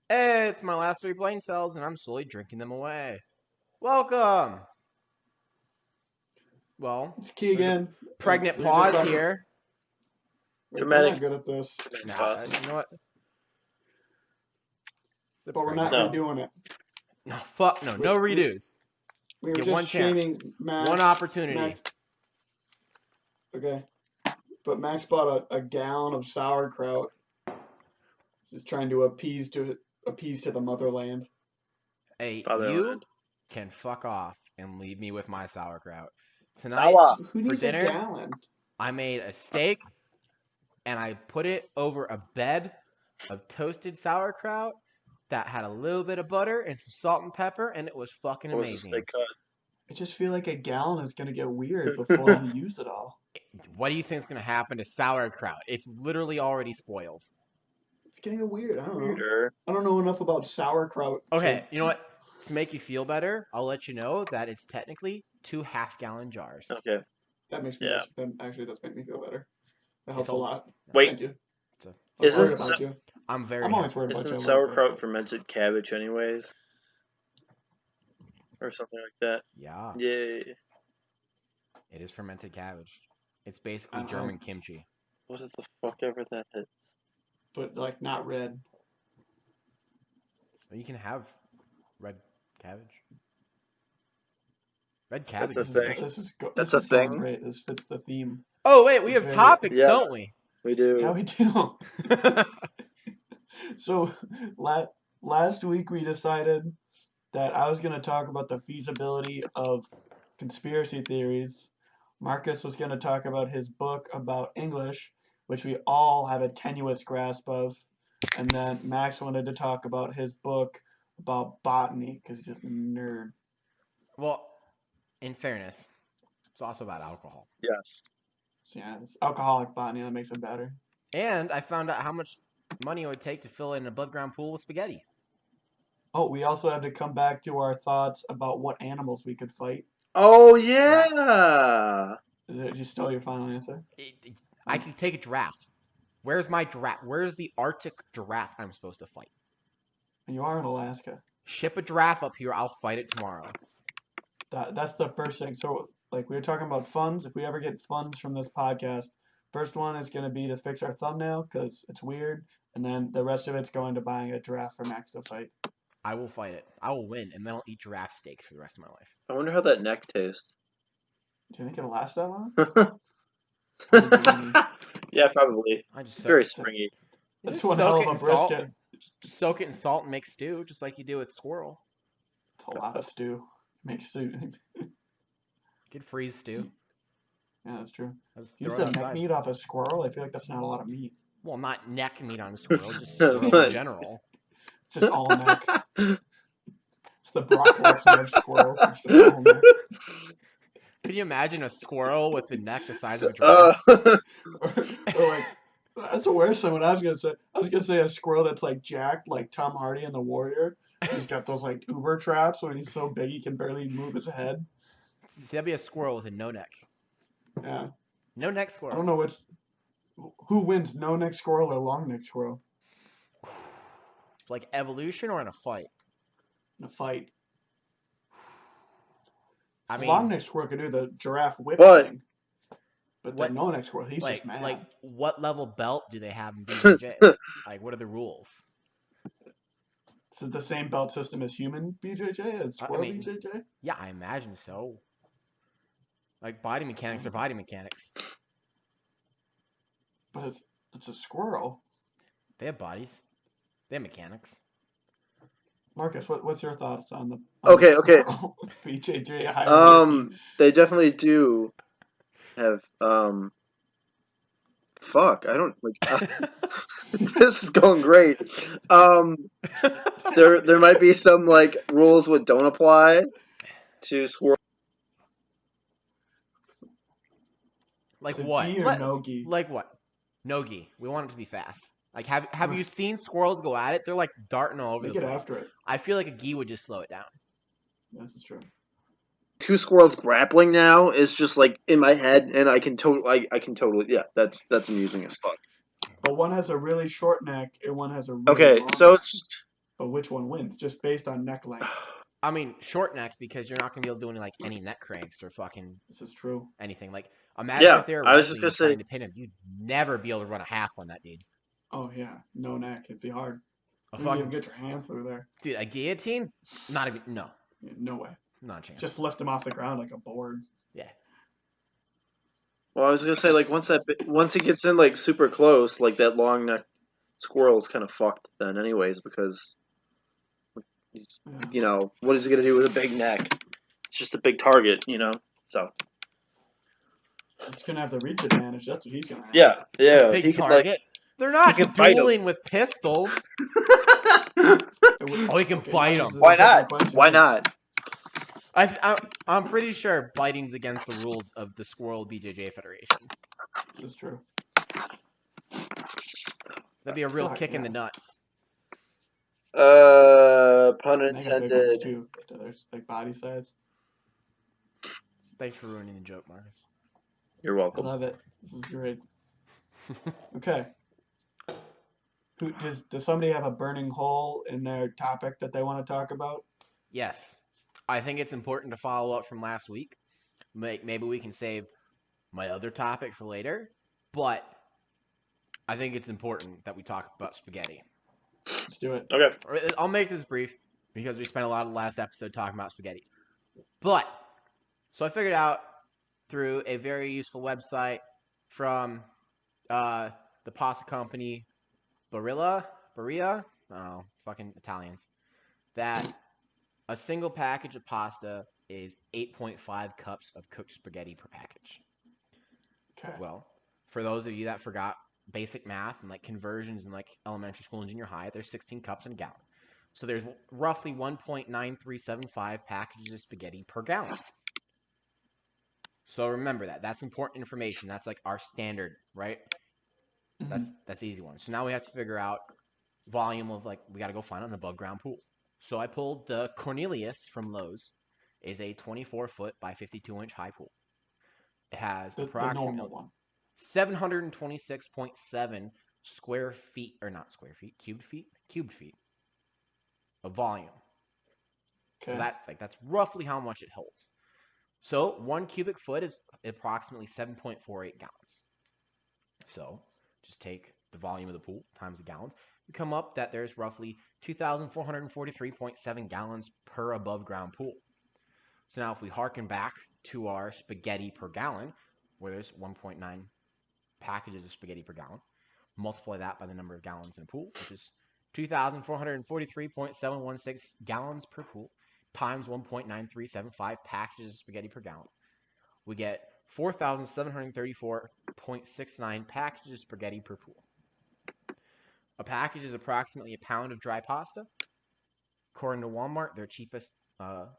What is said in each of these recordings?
Hey, it's my last 3 brain cells, and I'm slowly drinking them away. Welcome! Well, It's there's a Keegan. pregnant We were just pause talking. here. We're Dramatic. not good at this, Nah, you know what? The but we're not pregnant- No. redoing it. No, fuck no. No redos. We were Get just one chance. shaming Max. One opportunity. Max. Okay. But Max bought a gallon of sauerkraut. He's trying to appease to the motherland. Hey, you Fatherland. can fuck off and leave me with my sauerkraut. Tonight, Sawa. Who needs dinner? a gallon? I made a steak, and I put it over a bed of toasted sauerkraut that had a little bit of butter and some salt and pepper, and it was fucking What was the amazing. steak cut? I just feel like a gallon is gonna get weird before you use it all. What do you think is going to happen to sauerkraut? It's literally already spoiled. It's gonna get weird. I don't know. Weirder. I don't know enough about sauerkraut. Okay, you know what? To make you feel better, I'll let you know that it's technically 2 half-gallon jars. Okay. That makes me. Yeah. That actually does make me feel better. That helps It's a a- lot. Wait. Thank you. It's a- I'm Isn't worried about sa- you. I'm very I'm always happy. worried about you. Isn't a little bit, sauerkraut but- fermented cabbage anyways? Or something like that. Yeah, Yay. it is fermented cabbage. It's basically Uh-huh. German kimchi. What is the fuck ever that is? But like not red. You can have red cabbage. Red cabbage That's is a delicious. thing. That's a going thing? Great. This fits the theme. Oh wait, we This is have very- topics, Yeah. don't we? We do. Yeah, we do. So last week we decided that I was going to talk about the feasibility of conspiracy theories. Marcus was going to talk about his book about English, which we all have a tenuous grasp of. And then Max wanted to talk about his book about botany because he's just a nerd. Well, in fairness, it's also about alcohol. Yes. So yeah, it's alcoholic botany that makes it better. And I found out how much money it would take to fill an above-ground pool with spaghetti. Oh, we also have to come back to our thoughts about what animals we could fight. Oh, yeah! Did you still your final answer? I could take a giraffe. Where's my giraffe? Where's the Arctic giraffe I'm supposed to fight? You are in Alaska. Ship a giraffe up here. I'll fight it tomorrow. That's the first thing. So, like we were talking about funds. If we ever get funds from this podcast, first one is going to be to fix our thumbnail because it's weird, and then the rest of it's going to buying a giraffe for Max to fight. I will fight it. I will win, and then I'll eat giraffe steaks for the rest of my life. I wonder how that neck tastes. Do you think it'll last that long? Yeah, probably. I just Very soak, springy. That's just one soak hell it of a in salt. brisket. Just soak it in salt and make stew, just like you do with squirrel. It's a lot of stew. Makes stew. Good freeze stew. Yeah, that's true. I just Use throw the it neck outside. meat off a squirrel. I feel like that's not a lot of meat. Well, not neck meat on a squirrel, just squirrel in general. It's just all neck. It's the Brock Lesnar of squirrels. It's just all neck. Can you imagine a squirrel with the neck the size of a giraffe? Or like, that's the worst thing. What I was gonna say, I was gonna say a squirrel that's like jacked, like Tom Hardy in The Warrior. He's got those like Uber traps when he's so big he can barely move his head. See, that'd be a squirrel with a no neck. Yeah, No neck I squirrel. don't know who wins, no neck squirrel or long neck squirrel Like evolution or in a fight? in a fight. I The mean, long neck squirrel can do the giraffe whip But- thing, but What- the no neck squirrel, he's like, just mad. like what level belt do they have in BJJ? Like, what are the rules? Is it the same belt system as human BJJ as I squirrel mean- BJJ? Yeah, I imagine so. Like body mechanics are body mechanics. But it's a squirrel. They have bodies. They have mechanics. Marcus, what's your thoughts on the Okay. squirrel BJJ hierarchy? They definitely do have, fuck, I don't, like, this is going great. There might be some, like, rules that don't apply to squirrels. Like Is it what? gi or no gi? Like what? No gi. We want it to be fast. Like have you seen squirrels go at it? They're like darting all over They the get place. after it. I feel like a gi would just slow it down. This is true. Two squirrels grappling now is just, like, in my head, and I can totally, yeah, that's amusing as fuck. But one has a really short neck and one has a really Okay, long so neck. it's just, But which one wins? Just based on neck length. I mean, short neck because you're not gonna be able to do any neck cranks or fucking This is true. anything. Like, imagine Yeah, if they were I was just wrestling gonna you trying say. to pin him. You'd never be able to run a half on that dude. Oh yeah, no neck. It'd be hard. A You wouldn't fucking even get your hand through there. dude, a guillotine? Not even. No, Yeah, no way. not a chance. Just lift him off the ground like a board. Yeah. Well, I was gonna say like once it gets in like super close, like that long neck squirrel is kind of fucked then, anyways, because Yeah. What is he gonna do with a big neck? It's just a big target, So He's gonna have the reach advantage. That's what he's gonna have. yeah, It's a big he could target. They're not could bite him. dueling with pistols. Oh, he can bite now him. this is a Why different not? question. Why not? I'm pretty sure biting's against the rules of the Squirrel BJJ Federation. This is true. That'd be a real Fuck, kick in yeah. the nuts. Pun They got big ones intended. too. There's like body size. Thanks for ruining the joke, Marcus. You're I welcome. love it. This is great. Okay. Does somebody have a burning hole in their topic that they want to talk about? Yes. I think it's important to follow up from last week. Maybe we can save my other topic for later, but I think it's important that we talk about spaghetti. Let's do it. Okay. I'll make this brief because we spent a lot of the last episode talking about spaghetti. But, so I figured out through a very useful website from the pasta company Barilla, I don't know, fucking Italians, that a single package of pasta is 8.5 cups of cooked spaghetti per package. Okay. Well, for those of you that forgot basic math and like conversions in like elementary school and junior high, there's 16 cups in a gallon. So there's roughly 1.9375 packages of spaghetti per gallon. So remember that. That's important information. That's like our standard, right? Mhm. That's the easy one. So now we have to figure out volume of we got to go find an above ground pool. So I pulled the Cornelius from Lowe's. Is a 24-foot by 52-inch high pool. It has the approximately normal one. 726.7 square feet, or not square feet, cubed feet of volume. Okay. So that's roughly how much it holds. So 1 cubic foot is approximately 7.48 gallons. So just take the volume of the pool times the gallons. You come up that there's roughly 2,443.7 gallons per above ground pool. So now if we harken back to our spaghetti per gallon, where there's 1.9 packages of spaghetti per gallon, multiply that by the number of gallons in a pool, which is 2,443.716 gallons per pool, times 1.9375 packages of spaghetti per gallon. We get 4,734.69 packages of spaghetti per pool. A package is approximately a pound of dry pasta. According to Walmart, their cheapest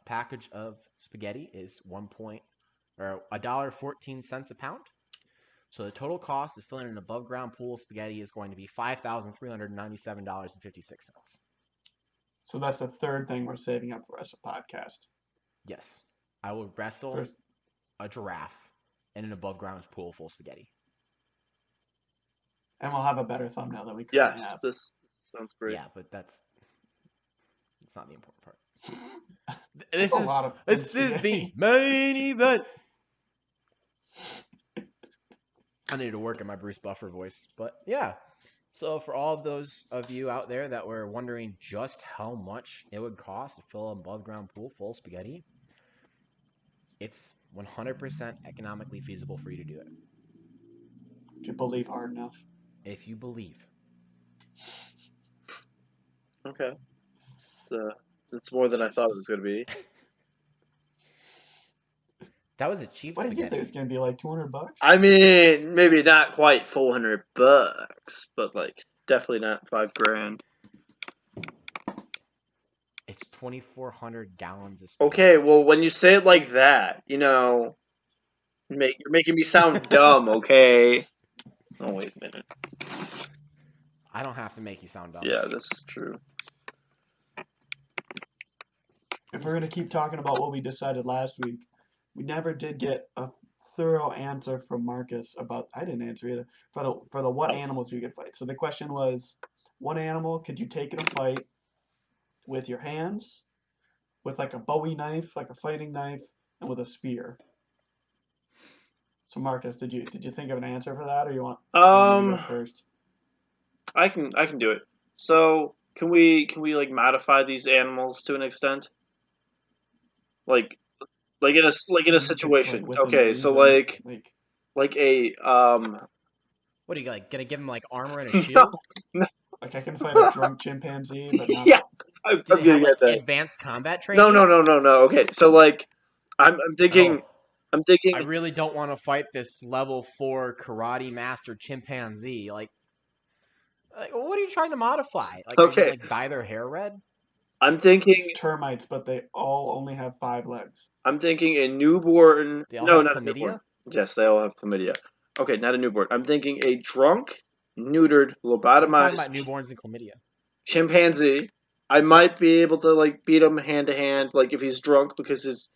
package of spaghetti is $1.14 a pound. So the total cost of filling an above ground pool of spaghetti is going to be $5,397.56. So that's the third thing we're saving up for as a podcast. Yes. I will wrestle a giraffe in an above ground pool full of spaghetti. And we'll have a better thumbnail than we currently Yes, have. this sounds great. Yeah, but that's not the important part. This This is the main event. I need to work on my Bruce Buffer voice, but yeah. So for all of those of you out there that were wondering just how much it would cost to fill an above ground pool full of spaghetti, it's 100% economically feasible for you to do it. If you believe hard enough. If you believe. Okay. It's more than I thought it was going to be. That was a cheap What did spaghetti. you think? It's going to be like $200? I mean, maybe not quite $400, but definitely not $5,000. It's 2,400 gallons of spaghetti. Okay, well, when you say it like that, you're making me sound dumb. Okay. Oh, wait a minute. I don't have to make you sound dumb. Yeah, this is true. If we're going to keep talking about what we decided last week, we never did get a thorough answer from Marcus about, I didn't answer either, for the what animals you could fight. So the question was, what animal could you take in a fight with your hands, with like a Bowie knife, like a fighting knife, and with a spear. So Marcus, did you think of an answer for that, or you want me to go first? I can do it. So can we like modify these animals to an extent? Like in a If it's like situation. within Okay, so reason, like a What are you like gonna give him like armor and a no, shield? no. like I can fight a drunk chimpanzee, but not Yeah, a. Do I'm they have getting like at that. advanced combat No, training? no, no, no, no. Okay, so like I'm Oh, thinking I really don't want to fight this level 4 karate master chimpanzee. Like, what are you trying to modify? Like, are you gonna okay. like dye their hair red? I'm thinking It's termites, but they all only have 5 legs. I'm thinking a newborn. They all No, have not a newborn. chlamydia. Yes, they all have chlamydia. Okay, not a newborn. I'm thinking a drunk, neutered, I'm talking lobotomized about newborns and chlamydia. chimpanzee. I might be able to like beat him hand to hand, like if he's drunk, because his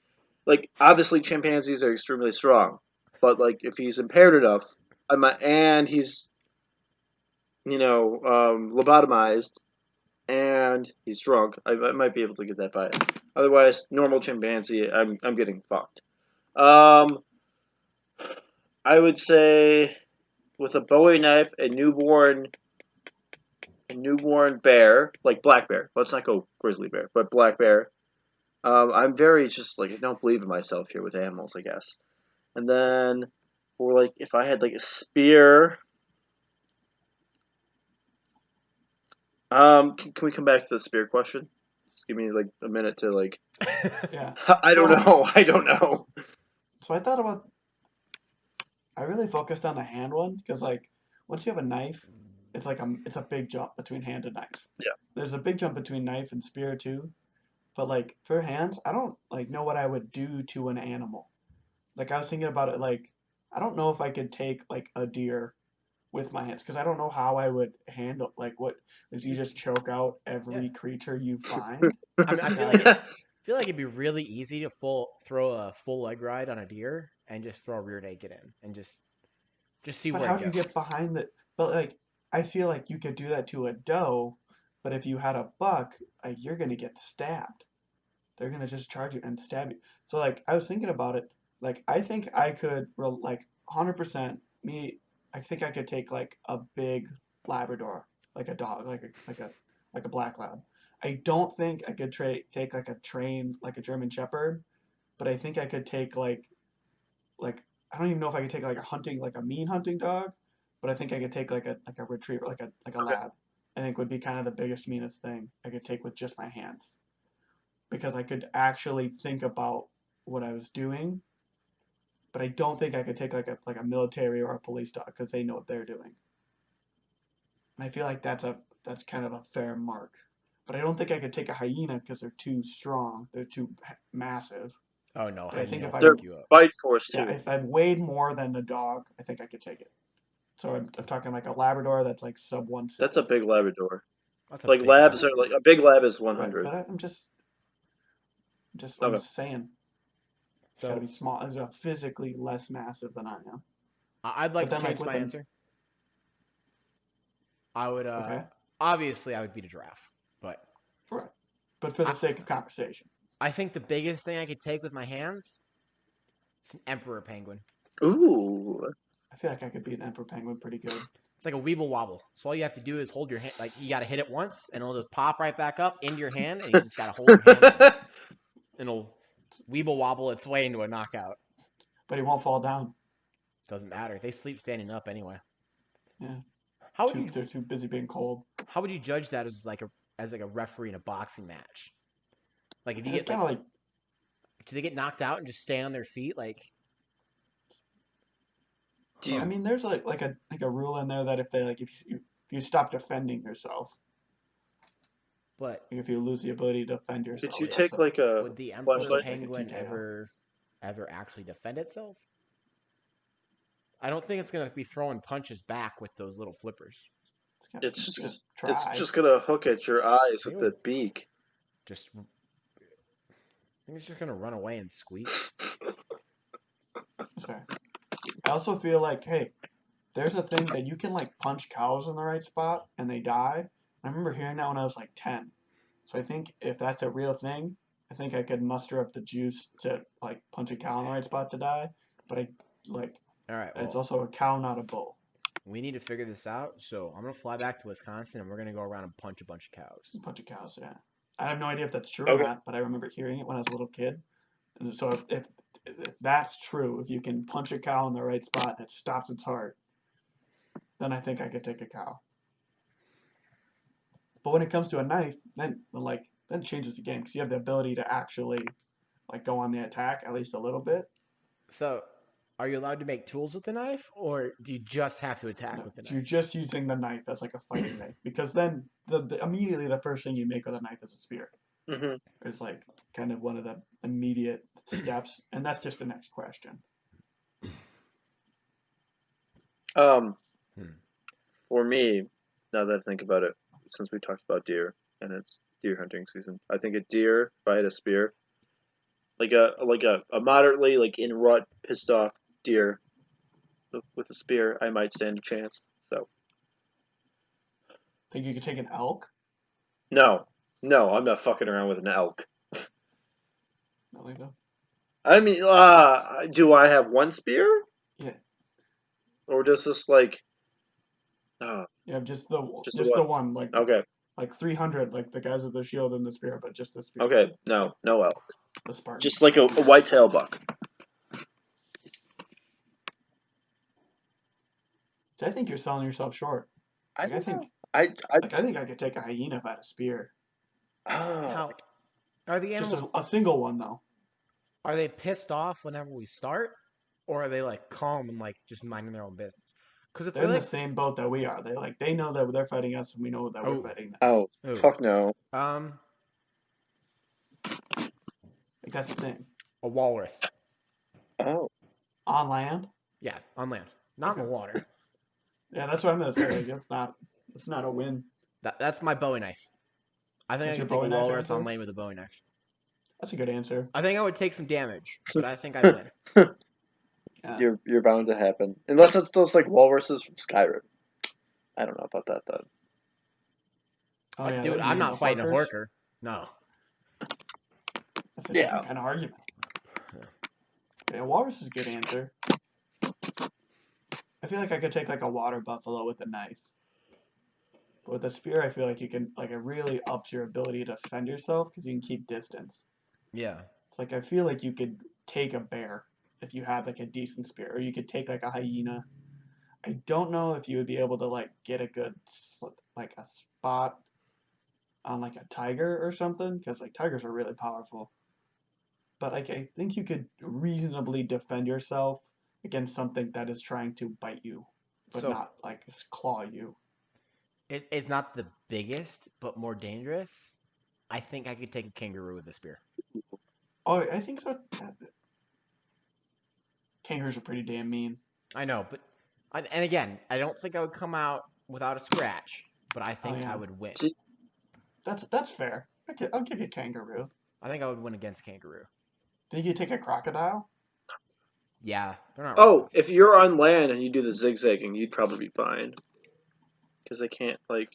like obviously chimpanzees are extremely strong, but like if he's impaired enough, I might, and he's lobotomized and he's drunk, I might be able to get that by him. Otherwise, normal chimpanzee, I'm getting fucked. Um, I would say with a Bowie knife, a newborn bear, like black bear. Let's not go grizzly bear, but black bear. I'm very just like I don't believe in myself here with animals, I guess. And then, or like if I had like a spear. Can we come back to the spear question? Just give me like a minute to like. Yeah. I don't So know. I don't know. so I thought about. I really focused on the hand one because like once you have a knife, it's a big jump between hand and knife. Yeah. There's a big jump between knife and spear too. But like for hands, I don't like know what I would do to an animal. Like I was thinking about it like I don't know if I could take like a deer with my hands because I don't know how I would handle like what if you just choke out Yeah, every creature you find. I mean, I Like feel I like like it. I feel like it'd be really easy to throw a full leg ride on a deer and just throw a rear naked in and just see but where how it do you goes. get behind the but like I feel like you could do that to a doe, but if you had a buck, like you're gonna get stabbed. They're gonna just charge you and stab you. So like I was thinking about it, like I think I could like 100% me. I think I could take like a big Labrador, like a dog, like a black lab. I don't think I could take like a trained like a German Shepherd, but I think I could take like I don't even know if I could take like a hunting like a mean hunting dog, but I think I could take like a retriever like a Okay. lab. I think would be kind of the biggest meanest thing I could take with just my hands because I could actually think about what I was doing, but I don't think I could take like a military or a police dog because they know what they're doing. And I feel like that's kind of a fair mark. But I don't think I could take a hyena because they're too strong. They're too massive. Oh no, But I think hyena if will I They're fuck you up. bite force yeah, too. if I weighed more than a dog, I think I could take it. So I'm talking like a Labrador that's like sub That's a 170. big Labrador. That's a Like big labs are Labrador. like a big lab is Right, 100. but I'm Okay. just saying it's got to So be small. It's physically less massive than I am. I'd But like to then like change with my an answer. I would okay, obviously I would beat a giraffe, but right. But for the I sake of conversation, I think the biggest thing I could take with my hands is an emperor penguin. Ooh. I feel like I could beat an emperor penguin pretty good. It's like a weeble wobble. So all you have to do is hold your hand, like you got to hit it once, and it'll just pop right back up into your hand, and you just got to hold your hand there, and it'll weeble wobble its way into a knockout. But he won't fall down. Doesn't matter. They sleep standing up anyway. Yeah, How would you they're too busy being cold. how would you judge that as like a referee in a boxing match? Like if you And it's get kind like of like do they get knocked out and just stay on their feet? Like, Do I you mean, there's like a rule in there that if they like if you stop defending yourself, but like if you lose the ability to defend did yourself, you that's take like a would the emperor flashlight? like a penguin TKO. ever actually defend itself? I don't think it's gonna be throwing punches back with those little flippers. It's It's gonna it's try. just gonna hook at your eyes They with would the beak. just I think it's just gonna run away and squeak. That's fair. I also feel like, hey, there's a thing that you can like punch cows in the right spot and they die. I remember hearing that when I was like 10. So I think if that's a real thing, I think I could muster up the juice to like punch a cow in the right spot to die. But All right. it's Well, also a cow, not a bull. we need to figure this out. So I'm gonna fly back to Wisconsin, and we're gonna go around and punch a bunch of cows. Punch of cows, yeah. I have no idea if that's true or Okay. not, but I remember hearing it when I was a little kid. And so if that's true, if you can punch a cow in the right spot and it stops its heart, then I think I could take a cow. But when it comes to a knife, then it changes the game because you have the ability to actually like go on the attack at least a little bit. So, are you allowed to make tools with the knife, or do you just have to attack No, with the knife? you're just using the knife as like a fighting knife because then immediately the first thing you make with a knife is a spear. Mm-hmm. It's like kind of one of the immediate steps, and that's just the next question. For me, now that I think about it, since we talked about deer and it's deer hunting season, I think a deer, if I had a spear, like a moderately like in rut, pissed off deer with a spear, I might stand a chance. So Think you could take an elk? no, I'm not fucking around with an elk. Not like that. I mean, do I have one spear? Yeah. Or does this like? You have just the Just the one like Okay. 300 like the guys with the shield and the spear, but just the spear. Okay. No elk. The Spartan. Just like a whitetail buck. So I think you're selling yourself short. I Like, I think I think I could take a hyena if I had a spear. How are the Just animals? a single one though. Are they pissed off whenever we start, or are they like calm and like just minding their own business? Because it's They're in really the same boat that we are. They know that they're fighting us, and we know that we're Oh. fighting them. Oh, Ooh. fuck no. Like that's the thing. A walrus. Oh. On land, Yeah, on land, not in Okay. the water. yeah, that's what I'm gonna say. Like it's not a win. That's my Bowie knife. I think That's I your could take a Bowie knife walrus on answer? land with a Bowie knife. That's a good answer. I think I would take some damage, but I think I'd win. Yeah. You're bound to happen. Unless it's those like walruses from Skyrim. I don't know about that though. Oh yeah, Dude, they'd be I'm in not the fighting a horkers. horker. No. That's a Yeah. different kind of argument. Yeah, walrus is a good answer. I feel like I could take like a water buffalo with a knife. But with a spear, I feel like you can like it really ups your ability to defend yourself because you can keep distance. Yeah. It's like I feel like you could take a bear if you had like a decent spear, or you could take like a hyena. I don't know if you would be able to like get a good like a spot on like a tiger or something because like tigers are really powerful. But like I think you could reasonably defend yourself against something that is trying to bite you, but So not like claw you. it's not the biggest, but more dangerous. I think I could take a kangaroo with a spear. Oh, I think so. Kangaroos are pretty damn mean. I know, but and again, I don't think I would come out without a scratch, but I think yeah. I would win. That's fair. I'll give you a kangaroo. I think I would win against kangaroo. Think you take a crocodile? Yeah, they're not. Oh, if you're on land and you do the zigzagging, you'd probably be fine. Because they can't like.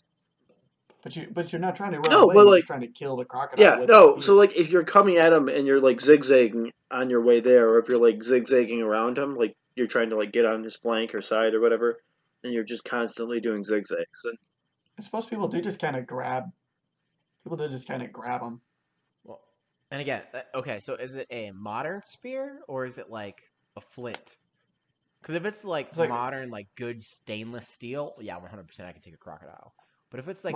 But you're not trying to run No, away. but You're like just trying to kill the crocodile. yeah, with no. the So spear. like if you're coming at them and you're like zigzagging on your way there, or if you're like zigzagging around him, like you're trying to like get on his flank or side or whatever, and you're just constantly doing zigzags. And I suppose people do just kind of grab. People do just kind of grab them. Well, and again, okay. So is it a modern spear or is it like a flint? Because if it's like modern, like good stainless steel, yeah, 100% I can take a crocodile. But if it's like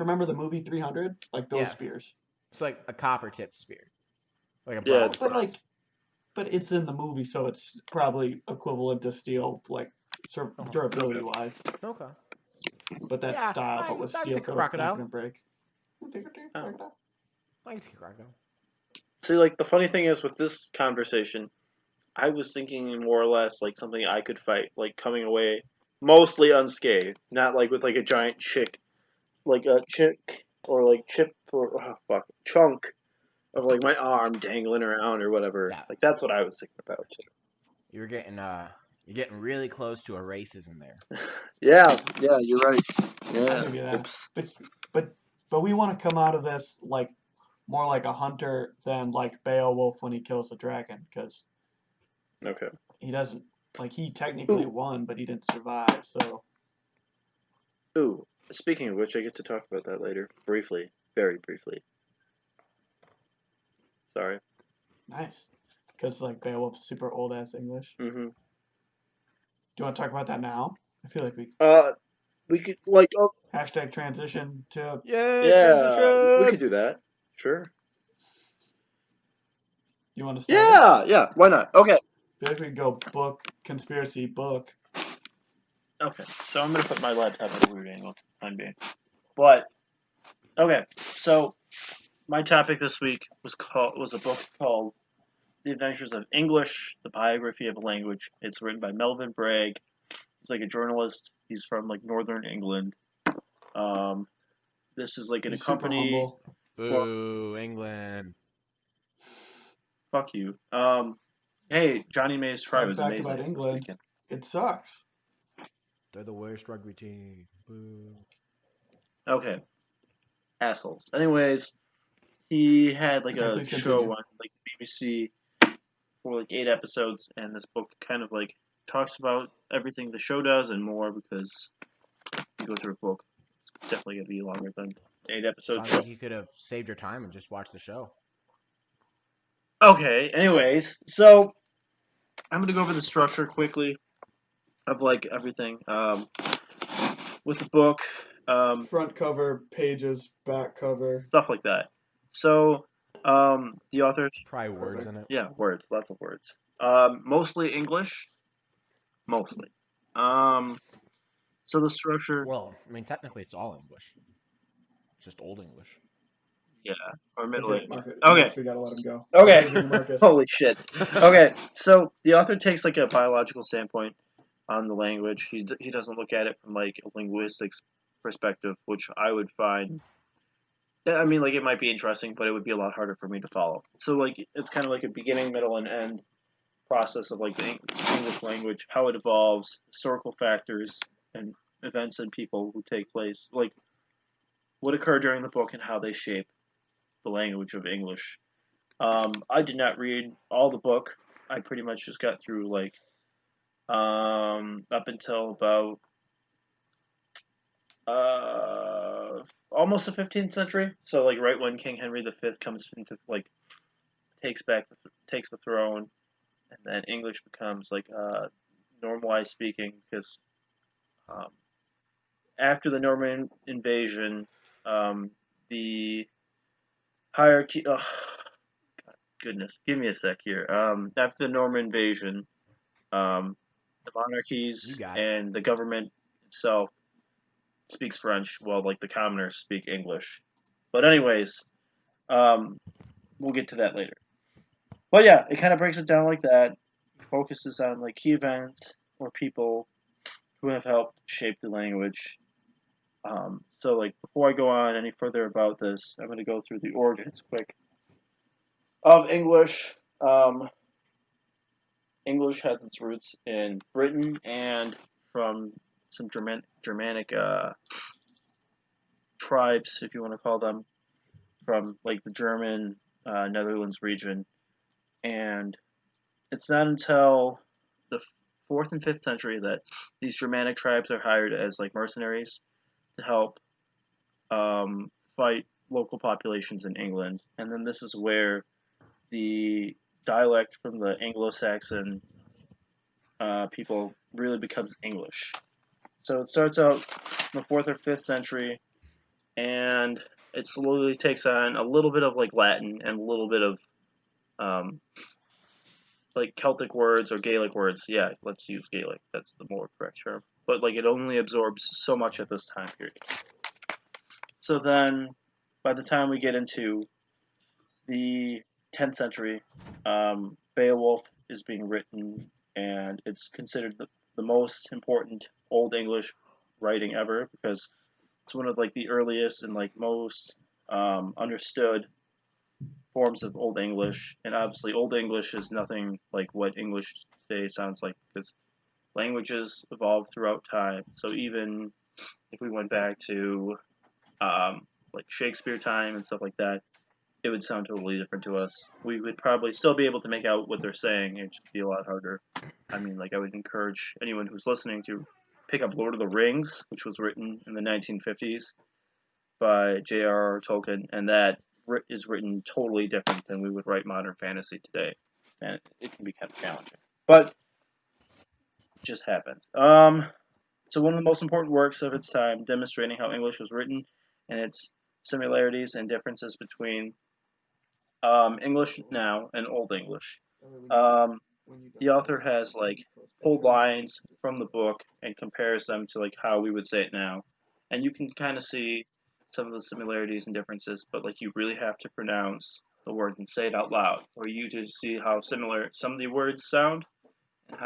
remember the movie 300? Like those Yeah. spears. It's like a copper tipped spear, like a Yeah, bronze. But like, but it's in the movie, so it's probably equivalent to steel, like durability wise. Okay. But that's Yeah, style, I but with can steel, take a so it's not crocodile. gonna break. Take a crocodile. I can take a crocodile. see, like the funny thing is with this conversation, I was thinking more or less like something I could fight, like coming away mostly unscathed, not like with like a giant chick, like a chick or like chip or chunk of like my arm dangling around or whatever. Yeah. Like that's what I was thinking about. You're getting really close to a racism there. Yeah, you're right. I'll Yeah. give you that. Oops. But So we want to come out of this like more like a hunter than like Beowulf when he kills the dragon, because Okay. he doesn't like he technically Ooh. won, but he didn't survive. So Ooh. Speaking of which, I get to talk about that later. Briefly. Very briefly. Sorry. nice, because like Beowulf's super old ass English. Mm-hmm. Do you want to talk about that now? I feel like We could, like, oh, hashtag transition to. Yay, yeah, we transition! could do that. Sure. You want to start? Yeah, yeah, why not? Okay. I feel like we could go book conspiracy book. Okay, so I'm going to put my laptop at a weird angle for the time being. But, okay, so my topic this week was a book called The Adventures of English, The Biography of a Language. It's written by Melvin Bragg. He's like a journalist. He's from like northern England. This is like in a He's super company. humble. Boo, England. Fuck you. Hey, Johnny May's try Fun was fact amazing. about this England. weekend. It sucks. They're the worst rugby team. Boo. Okay, assholes. Anyways, he had like Okay, a please show continue. on like BBC for like 8 episodes, and this book kind of like talks about everything the show does and more, because you go through a book, it's definitely gonna be longer than 8 episodes. Sounds like you could have saved your time and just watched the show. Okay, anyways, so I'm gonna go over the structure quickly of like everything. With the book, Front cover, pages, back cover. stuff like that. So, the authors, Probably words Perfect. in it. yeah, words, lots of words. Mostly English, mostly. So the structure, Well, I mean, technically it's all English. It's just Old English. yeah, or Middle Okay, Age. Marcus. Okay. Marcus, we gotta let him go. Okay. Continue, Marcus. Holy shit. Okay, so the author takes like a biological standpoint on the language. He doesn't look at it from like a linguistics perspective, which I would find. I mean, like it might be interesting, but it would be a lot harder for me to follow. So like it's kind of like a beginning, middle, and end process of like the English language, how it evolves, historical factors, and events and people who take place, like what occurred during the book and how they shape the language of English. I did not read all the book. I pretty much just got through like up until about almost the 15th century. So like right when King Henry V comes into like takes the throne, and then English becomes like normalized speaking, because um, after the Norman invasion, the hierarchy. Oh, goodness, give me a sec here. After the Norman invasion, the You monarchies got it. and the government itself speaks French, while like the commoners speak English. But anyways, we'll get to that later. But yeah, it kind of breaks it down like that. Focuses on like key events or people who have helped shape the language. So like before I go on any further about this, I'm going to go through the origins quick of English. English has its roots in Britain and from some Germanic tribes, if you want to call them, from like the German Netherlands region. And it's not until the 4th and 5th century that these Germanic tribes are hired as like mercenaries to help fight local populations in England. And then this is where the dialect from the Anglo-Saxon people really becomes English. So it starts out in the 4th or 5th century, and it slowly takes on a little bit of like Latin and a little bit of like Celtic words or Gaelic words. Yeah, let's use Gaelic. That's the more correct term. But like it only absorbs so much at this time period. So then, by the time we get into the 10th century, Beowulf is being written, and it's considered the most important Old English writing ever, because it's one of like the earliest and like most understood forms of Old English. And obviously, Old English is nothing like what English today sounds like, because languages evolve throughout time. So even if we went back to like Shakespeare time and stuff like that, it would sound totally different to us. We would probably still be able to make out what they're saying. It'd just be a lot harder. I mean, like, I would encourage anyone who's listening to pick up Lord of the Rings, which was written in the 1950s by J.R.R. Tolkien, and that is written totally different than we would write modern fantasy today. And it can be kind of challenging. But it just happens. So one of the most important works of its time, demonstrating how English was written and its similarities and differences between English now and Old English. The author has like pulled lines from the book and compares them to like how we would say it now, and you can kind of see some of the similarities and differences, but like you really have to pronounce the words and say it out loud for you to see how similar some of the words sound and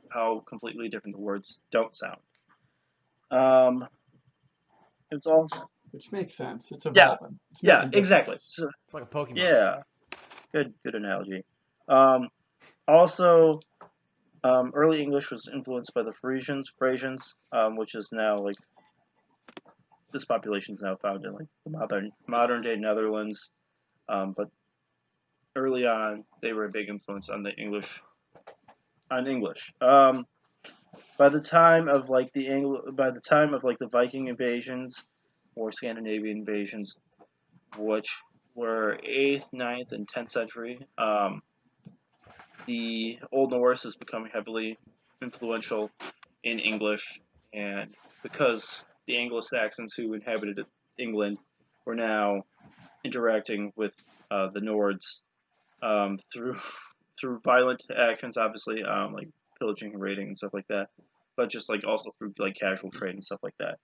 how completely different the words don't sound. It's also Which makes sense. It's evolving. It's yeah, making exactly. differences. So, It's like a Pokemon. yeah, good analogy. Also, early English was influenced by the Frisians, which is now like this population is now found in like the modern day Netherlands, but early on they were a big influence on the English. By the time of like the Viking invasions or Scandinavian invasions, which were 8th, 9th, and 10th century, the Old Norse is becoming heavily influential in English, and because the Anglo-Saxons who inhabited England were now interacting with the Nords through violent actions, obviously, like pillaging and raiding and stuff like that, but just like also through like casual trade and stuff like that.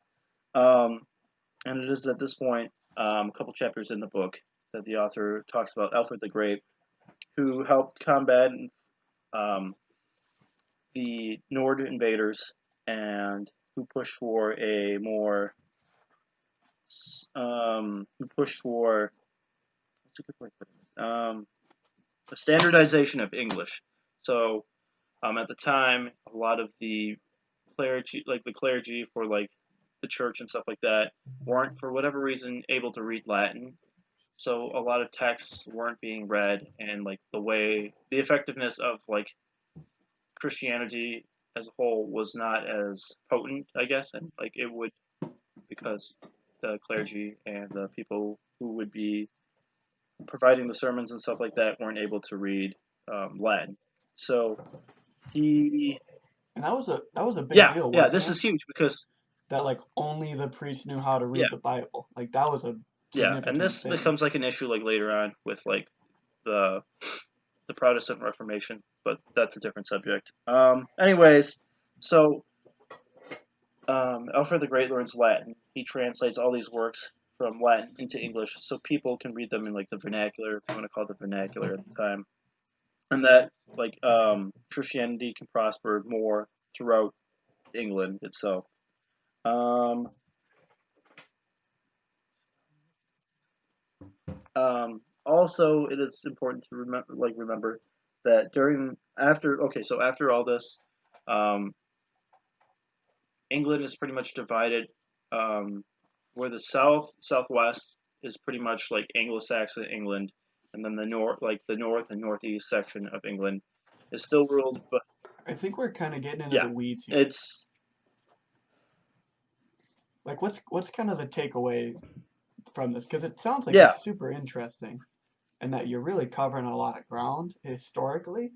And it is at this point, a couple chapters in the book, that the author talks about Alfred the Great, who helped combat the Nord invaders and who pushed for a more what's a good way to put it? A standardization of English. So at the time, a lot of the clergy for like the church and stuff like that weren't, for whatever reason, able to read Latin. So a lot of texts weren't being read, and like the effectiveness of like Christianity as a whole was not as potent, I guess, and like it would, because the clergy and the people who would be providing the sermons and stuff like that weren't able to read Latin. So he And that was a big deal, yeah, wasn't this it? is huge because That like only the priests knew how to read the Bible. Like that was a significant and this thing. becomes like an issue like later on with like the Protestant Reformation, but that's a different subject. Anyways, so Alfred the Great learns Latin. He translates all these works from Latin into English so people can read them in like the vernacular, if you want to call it the vernacular at the time, and that like Christianity can prosper more throughout England itself. Also, it is important to remember that after all this, England is pretty much divided, where the southwest is pretty much like Anglo-Saxon England, and then the north and northeast section of England is still ruled. But I think we're kind of getting into the weeds here. It's like what's kind of the takeaway from this? Because it sounds like Yeah. it's super interesting, and that you're really covering a lot of ground historically.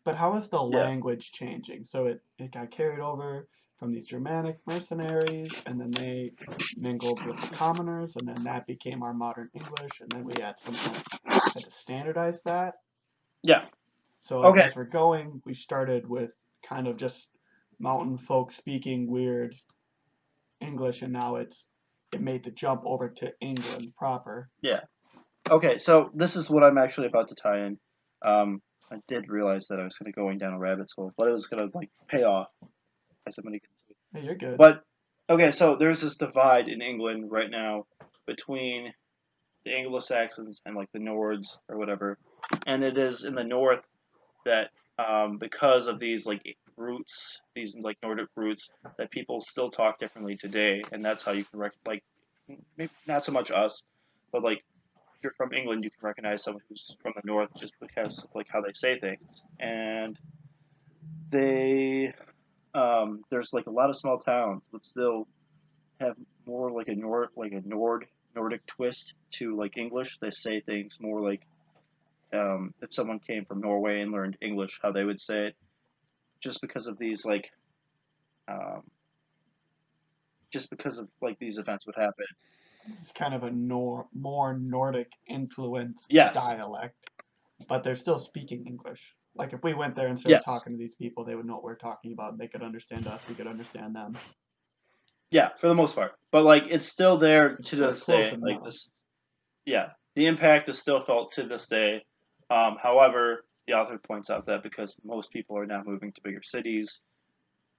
But how is the language changing? So it got carried over from these Germanic mercenaries, and then they mingled with the commoners, and then that became our modern English, and then we had to standardize that. Yeah. So Okay. as we're going, we started with kind of just mountain folk speaking weird English, and now it made the jump over to England proper. Yeah. Okay, so this is what I'm actually about to tie in. I did realize that I was going to going down a rabbit hole, but it was going to like pay off as I'm going to get to it. Hey, you're good. But okay, so there's this divide in England right now between the Anglo-Saxons and like the Nords or whatever, and it is in the north that because of these like roots, these like Nordic roots, that people still talk differently today, and that's how you can maybe not so much us, but like if you're from England, you can recognize someone who's from the north just because of like how they say things. And they there's like a lot of small towns, but still have more like a Nordic twist to like English. They say things more like if someone came from Norway and learned English, how they would say it, just because of these like um, just because of like these events would happen. It's kind of a more Nordic influenced Yes, dialect, but they're still speaking English. Like if we went there and started yes, talking to these people, they would know what we're talking about. They could understand us. We could understand them. yeah, for the most part. But like it's still there It's to still this close day. Like enough. this, yeah, the impact is still felt to this day. However, the author points out that because most people are now moving to bigger cities,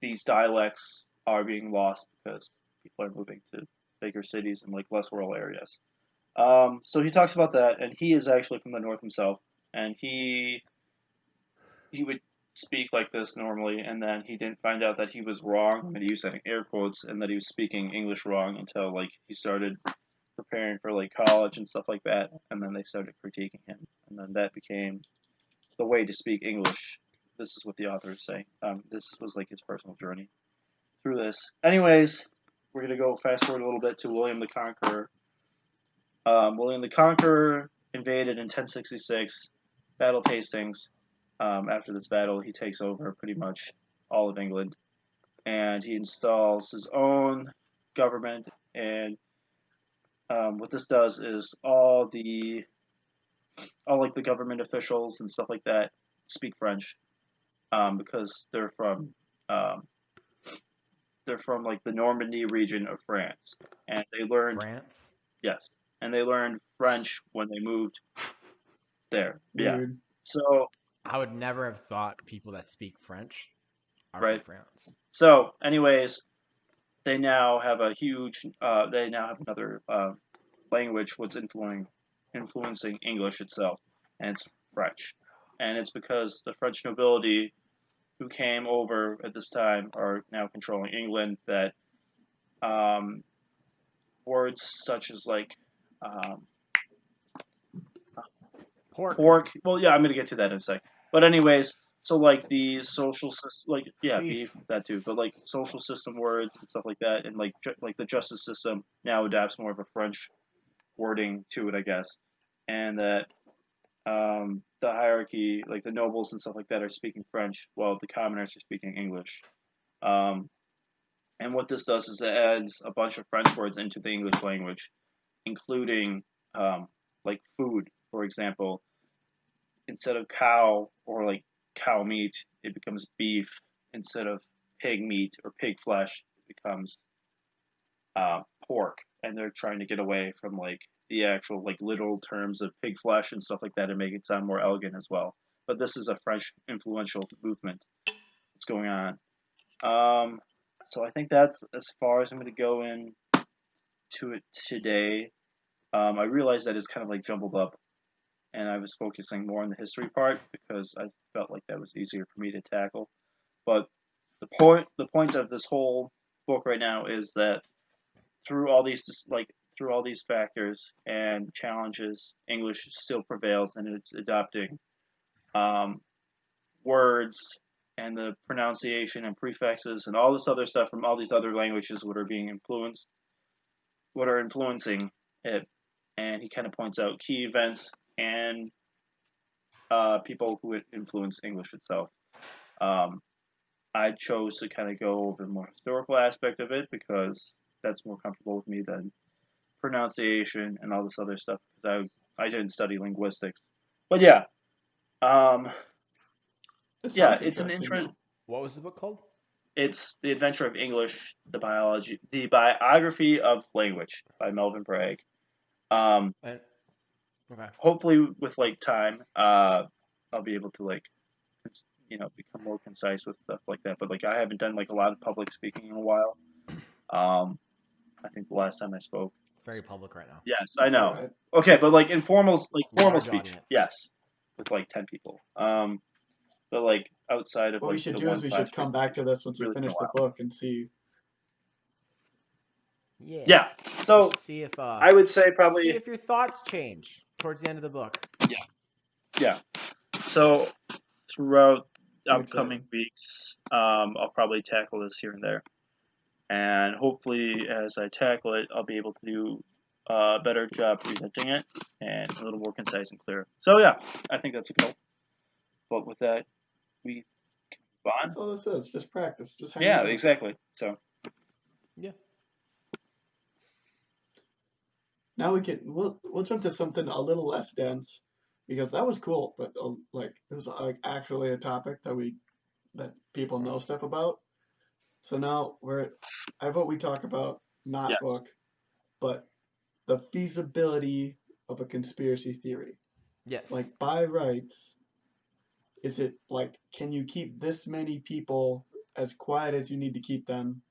these dialects are being lost because people are moving to bigger cities and like less rural areas. So he talks about that, and he is actually from the north himself, and he would speak like this normally, and then he didn't find out that he was wrong, and he was saying air quotes, and that he was speaking English wrong until like he started preparing for like college and stuff like that, and then they started critiquing him, and then that became the way to speak English. This is what the author is saying. This was like his personal journey through this. Anyways, we're gonna go fast forward a little bit to William the Conqueror. William the Conqueror invaded in 1066, Battle of Hastings. After this battle, he takes over pretty much all of England, and he installs his own government. And what this does is all like the government officials and stuff like that speak French because um, they're from like the Normandy region of France, and they learned France. yes, and they learned French when they moved there. Yeah. Weird. So I would never have thought people that speak French are from right. France. So anyways, they now have a huge. They now have another language what's influencing English itself, and it's French. And it's because the French nobility who came over at this time are now controlling England. That um, words such as like um, Pork, pork. Well, yeah, I'm gonna get to that in a sec. But anyways, so like the social system, like yeah, beef beef. that too. But like social system words and stuff like that, and like like the justice system now adapts more of a French wording to it, I guess, and that the hierarchy, like the nobles and stuff like that, are speaking French, while the commoners are speaking English. Um, and what this does is it adds a bunch of French words into the English language, including like food, for example. Instead of cow or like cow meat, it becomes beef. Instead of pig meat or pig flesh, it becomes pork. And they're trying to get away from like the actual like literal terms of pig flesh and stuff like that and make it sound more elegant as well. But this is a French influential movement that's going on. So I think that's as far as I'm going to go into it today. I realize that it's kind of like jumbled up, and I was focusing more on the history part because I felt like that was easier for me to tackle. But the point of this whole book right now is that through all these factors and challenges, English still prevails, and it's adopting um, words and the pronunciation and prefixes and all this other stuff from all these other languages what are influencing it. And he kind of points out key events and people who influence English itself. Um, I chose to kind of go over the more historical aspect of it because that's more comfortable with me than pronunciation and all this other stuff because I didn't study linguistics. But yeah, um, It yeah, sounds it's an interesting interest. though. What was the book called? It's The Adventure of English, the biography of language by Melvin Bragg. Um, And, okay. hopefully with like time, I'll be able to like become more concise with stuff like that. But like I haven't done like a lot of public speaking in a while. I think the last time I spoke. It's very public right now. Yes, I It's know. alright. Okay, but like formal Large speech, audience. yes, with like 10 people. But like outside of What we like should the do one is we class should come back to presentation, this once we really been a finish the while. book and see Yeah. Yeah. So See if I would say probably your thoughts change towards the end of the book. yeah. So throughout I'm upcoming excited. weeks, I'll probably tackle this here and there, and hopefully, as I tackle it, I'll be able to do a better job presenting it and a little more concise and clear. So yeah, I think that's a goal. But with that, we can move on. That's all this is. Just practice. Just hang Yeah, out. exactly. So Yeah. Now we'll jump to something a little less dense because that was cool, but like it was like actually a topic that people know stuff about. So now I vote we talk about not yes. book, but the feasibility of a conspiracy theory. Yes. Like by rights, is it like can you keep this many people as quiet as you need to keep them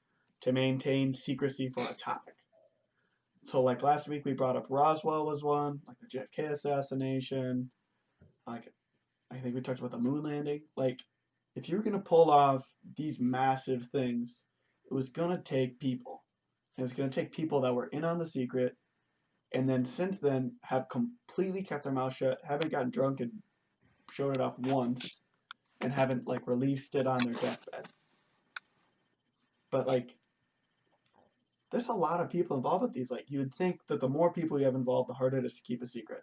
to maintain secrecy for a topic? So like last week we brought up Roswell was one, like the JFK assassination, like I think we talked about the moon landing. Like if you're gonna pull off these massive things, it was gonna take people. It was gonna take people that were in on the secret and then since then have completely kept their mouth shut, haven't gotten drunk and showed it off once, and haven't like released it on their deathbed. But like there's a lot of people involved with these. Like you would think that the more people you have involved, the harder it is to keep a secret.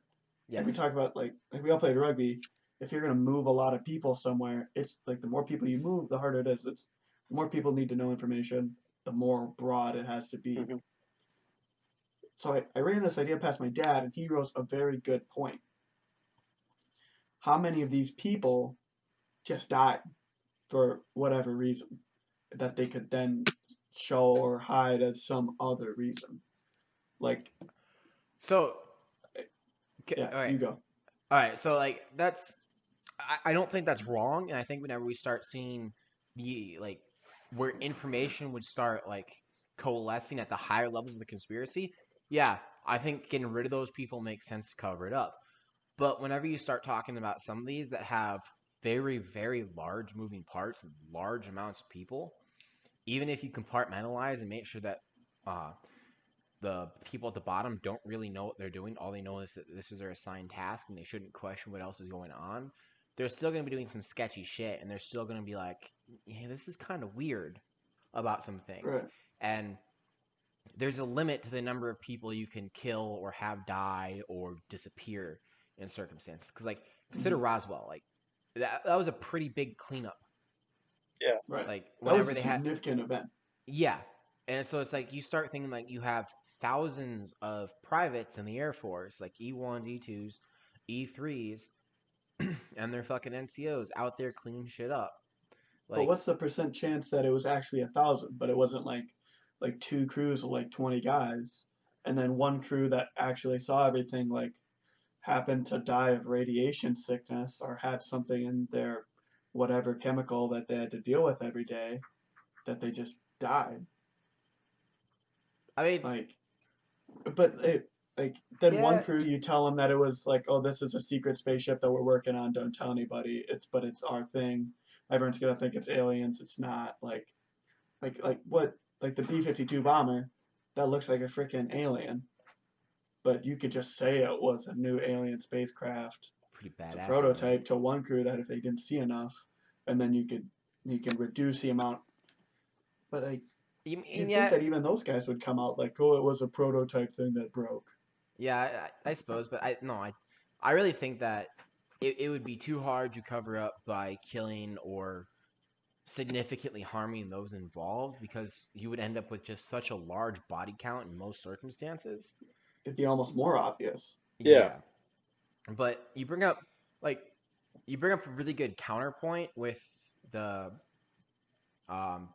Like we Yes. talk about like we all played rugby. If you're gonna move a lot of people somewhere, it's like the more people you move, the harder it is. It's the more people need to know information, the more broad it has to be. Mm-hmm. So I ran this idea past my dad, and he rose a very good point. How many of these people just died for whatever reason that they could then show or hide as some other reason? Like, So, yeah, all right. you go. All right. So like that's I don't think that's wrong, and I think whenever we start seeing the like where information would start like coalescing at the higher levels of the conspiracy, yeah, I think getting rid of those people makes sense to cover it up. But whenever you start talking about some of these that have very, very large moving parts, large amounts of people, even if you compartmentalize and make sure that uh, the people at the bottom don't really know what they're doing, all they know is that this is their assigned task and they shouldn't question what else is going on, they're still going to be doing some sketchy shit and they're still going to be like, yeah, this is kind of weird about some things. Right. And there's a limit to the number of people you can kill or have die or disappear in circumstances. Because, like, consider Hmm. Roswell. Like, that was a pretty big cleanup. Yeah. Right. Like, That was whenever a they had. significant event. Yeah. And so it's like you start thinking, like, you have thousands of privates in the Air Force, like E1s, E2s, E3s, and their fucking NCOs out there cleaning shit up. But Like, what's the percent chance that it was actually 1,000, but it wasn't like two crews of like 20 guys, and then one crew that actually saw everything like happened to die of radiation sickness or had something in their whatever chemical that they had to deal with every day that they just died. I mean, Like, but it like then one yeah, crew you tell them that it was like, oh, this is a secret spaceship that we're working on, don't tell anybody, it's our thing, everyone's gonna think it's aliens, it's not. Like what, like the B-52 bomber that looks like a freaking alien, but you could just say it was a new alien spacecraft. pretty It's a badass alien. prototype to one crew that if they didn't see enough, and then you can reduce the amount. But like You mean, you'd think yeah, that even those guys would come out like, oh, it was a prototype thing that broke. yeah, I suppose, but I no, I really think that it would be too hard to cover up by killing or significantly harming those involved because you would end up with just such a large body count in most circumstances. It'd be almost more obvious. Yeah. Yeah, but like you bring up a really good counterpoint with the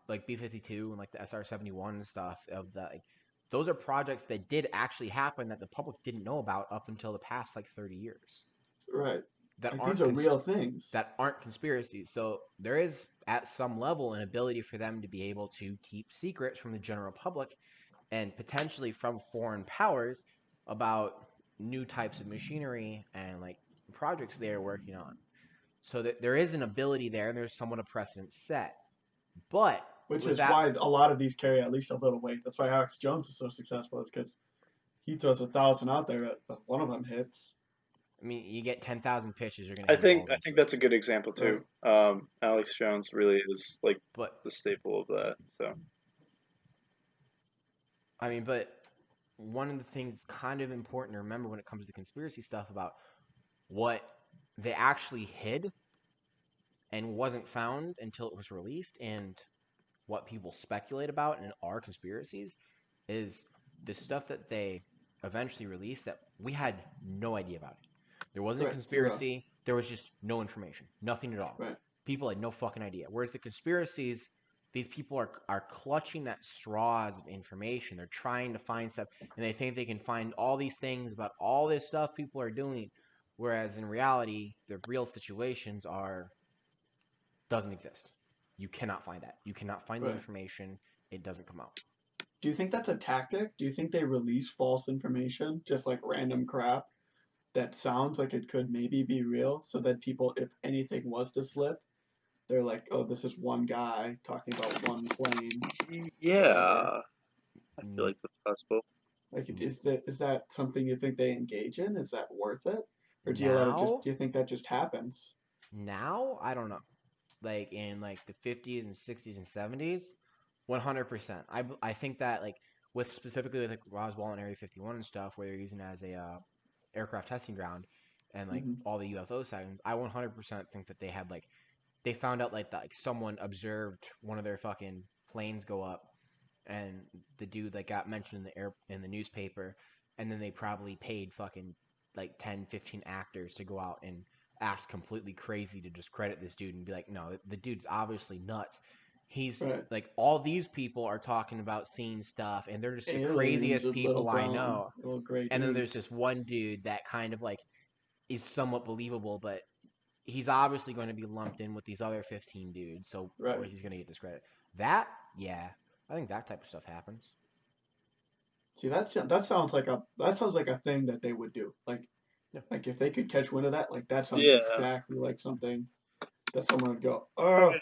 like B-52 and like the SR-71 and stuff of the like, those are projects that did actually happen that the public didn't know about up until the past like 30 years Right. that Like these aren't are real things. that aren't conspiracies. So there is at some level an ability for them to be able to keep secrets from the general public and potentially from foreign powers about new types of machinery and like projects they are working on. So that there is an ability there and there's somewhat a precedent set. But Which with is that, why a lot of these carry at least a little weight. That's why Alex Jones is so successful. It's because he throws 1,000 out there, but one of them hits. I mean, you get 10,000 pitches, you're gonna I hit them all think eventually. that's a good example too. Alex Jones really is like But the staple of that. So I mean, but one of the things that's kind of important to remember when it comes to conspiracy stuff about what they actually hid and wasn't found until it was released, and what people speculate about and are conspiracies, is the stuff that they eventually released that we had no idea about it. There wasn't a Right, zero. conspiracy. There was just no information, nothing at all. Right. People had no fucking idea. Whereas the conspiracies, these people are clutching at straws of information. They're trying to find stuff, and they think they can find all these things about all this stuff people are doing. Whereas in reality, the real situations doesn't exist. You cannot find that. You cannot find the Right. information. It doesn't come out. Do you think that's a tactic? Do you think they release false information, just like random crap that sounds like it could maybe be real, so that people, if anything was to slip, they're like, oh, this is one guy talking about one plane. yeah, I feel Mm, like that's possible. Like, is that something you think they engage in? Is that worth it, or do you let it just? Now, Do you think that just happens? now I don't know. Like in like the 50s and 60s and 70s, 100%. I think that like with specifically with like Roswell and Area 51 and stuff, where they're using it as a aircraft testing ground, and like Hmm. all the UFO sightings, I 100% think that they had like they found out like that like someone observed one of their fucking planes go up, and the dude like got mentioned in the newspaper, and then they probably paid fucking like 10, 15 actors to go out and act completely crazy to discredit this dude and be like, no, the dude's obviously nuts. He's Right. like, all these people are talking about seeing stuff, and they're just the Aliens craziest with little people I brown, know. little gray And then there's dudes. this one dude that kind of like is somewhat believable, but he's obviously going to be lumped in with these other 15 dudes, so Right. or he's going to get discredited. That, yeah, I think that type of stuff happens. See, that sounds like a thing that they would do. Yeah. Like if they could catch wind of that, like that sounds Yeah. exactly like something that someone would go, oh, Okay.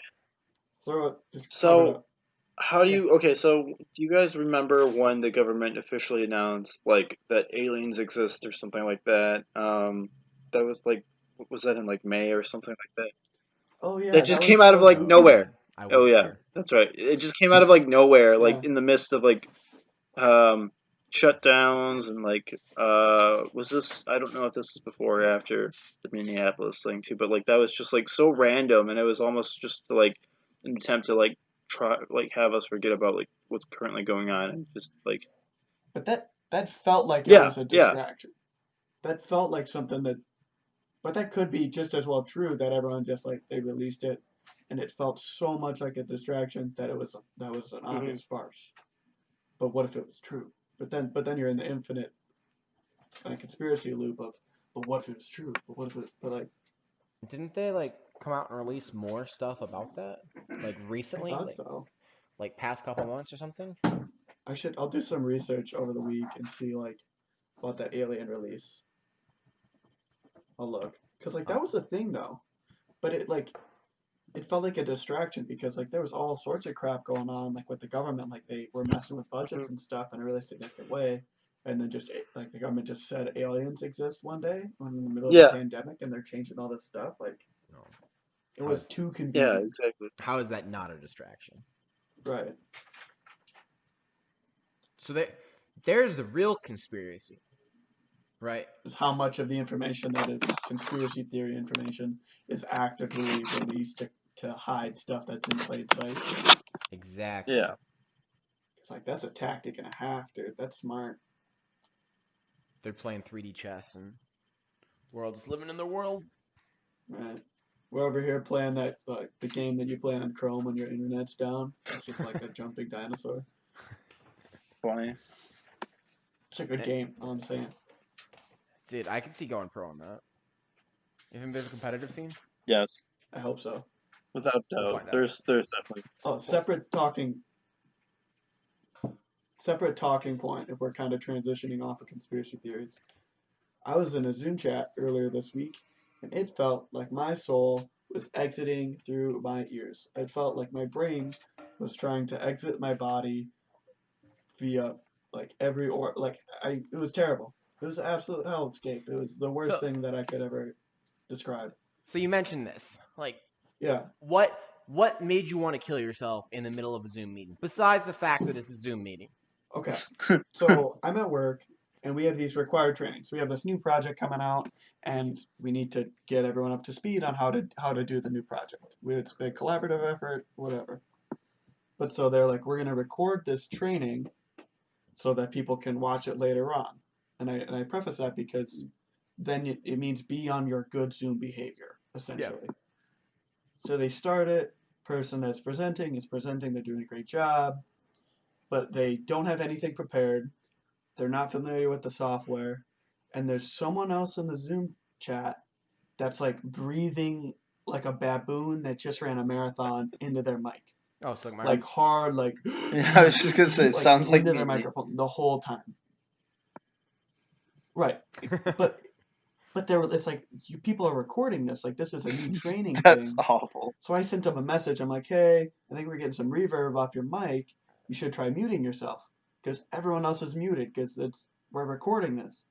throw it, just cover it So up. how do Yeah. you? Okay, so do you guys remember when the government officially announced like that aliens exist or something like that? That was like, what was that in like May or something like that? Oh yeah, That that just was came out of so I like wasn't goofy. nowhere. there. I Oh wasn't yeah, there. that's right. It just came out of like nowhere, like Yeah. in the midst of like shutdowns and like was this? I don't know if this is before or after the Minneapolis thing too, but like that was just like so random, and it was almost just to, like an attempt to like try like have us forget about like what's currently going on and just like But that felt like it yeah, was a yeah, distraction. That felt like something that, but that could be just as well true that everyone just like they released it, and it felt so much like a distraction that that was an hmm obvious farce. But what if it was true? But then you're in the infinite kind of conspiracy loop of, but what if it was true? But what if it? But like, Didn't they like come out and release more stuff about that? Like I recently, thought so. like past couple months or something? I'll do some research over the week and see like about that alien release. I'll look because like that was a thing though, but it felt like a distraction because like there was all sorts of crap going on like with the government, like they were messing with hmm budgets and stuff in a really significant way, and then just like the government just said aliens exist one day when in the middle of the yeah, pandemic and they're changing all this stuff. Like No. it How was is too yeah, convenient. exactly. how is that not a distraction? Right. So there's the real conspiracy, right? Is how much of the information that is conspiracy theory information is actively released to hide stuff that's in plain sight. Exactly. Yeah, It's like that's a tactic and a half, dude. That's smart. They're playing 3D chess, and we're all just living in their world. Right. We're over here playing that like the game that you play on Chrome when your internet's down. It's just like a jumping dinosaur. funny. It's a good Eh, game. All I'm saying. Dude, I can see going pro on that. Even there's a competitive scene, Yes, I hope so. without we'll doubt. find out. There's definitely Oh, separate talking point if we're kind of transitioning off of conspiracy theories. I was in a Zoom chat earlier this week, and it felt like my soul was exiting through my ears. It felt like my brain was trying to exit my body via like every or like I it was terrible. It was an absolute hellscape. It was the worst So thing that I could ever describe. so you mentioned this. Like Yeah. what made you want to kill yourself in the middle of a Zoom meeting? Besides the fact that it's a Zoom meeting. Okay. So I'm at work and we have these required trainings. We have this new project coming out and we need to get everyone up to speed on how to do the new project. It's a big collaborative effort, whatever. But so they're like, we're gonna record this training so that people can watch it later on. And I preface that because then it means be on your good Zoom behavior, essentially. So they start it, person that's presenting is presenting, they're doing a great job, but they don't have anything prepared. They're not familiar with the software, and there's someone else in the Zoom chat that's like breathing like a baboon that just ran a marathon into their mic. Oh, so Like hard, like Yeah, I was just gonna say, it sounds like into me. their microphone the whole time. Right, but it's like you people are recording this. Like this is a new training That's thing. awful. So I sent them a message. I'm like, hey, I think we're getting some reverb off your mic. You should try muting yourself because everyone else is muted because we're recording this.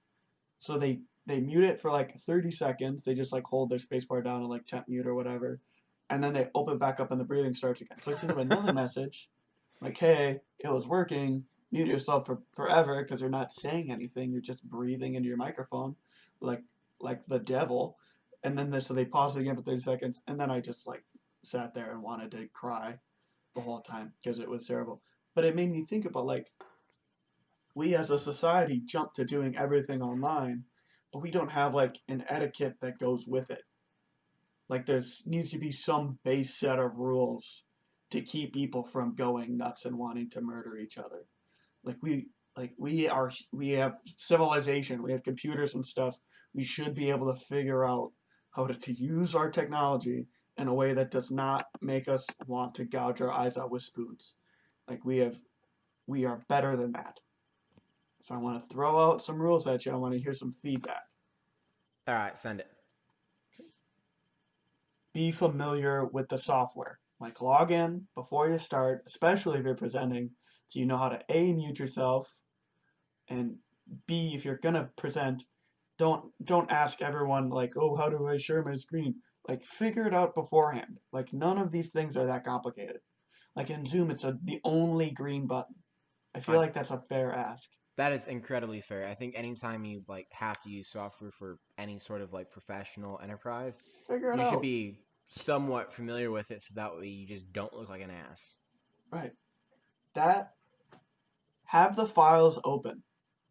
So they mute it for like 30 seconds. They just like hold their spacebar down and like temp mute or whatever, and then they open back up and the breathing starts again. So I sent them another message, like, hey, it was working. Mute yourself for forever because you're not saying anything. You're just breathing into your microphone, like the devil. And then so they paused it again for 30 seconds, and then I just like sat there and wanted to cry the whole time because it was terrible. But it made me think about like we as a society jump to doing everything online, but we don't have like an etiquette that goes with it. Like there's needs to be some base set of rules to keep people from going nuts and wanting to murder each other. Like we have civilization, we have computers and stuff. We should be able to figure out how to use our technology in a way that does not make us want to gouge our eyes out with spoons. Like we are better than that. So I want to throw out some rules at you. I want to hear some feedback. All right, send it. Be familiar with the software. Like log in before you start, especially if you're presenting, so you know how to A, mute yourself, and B, if you're gonna present, don't ask everyone like, oh, how do I share my screen? Like figure it out beforehand. Like none of these things are that complicated. Like in Zoom, it's the only green button. I feel like that's a fair ask. That is incredibly fair. I think anytime you like have to use software for any sort of like professional enterprise, Figure it you out. should be somewhat familiar with it so that way you just don't look like an ass. Right. Have the files open.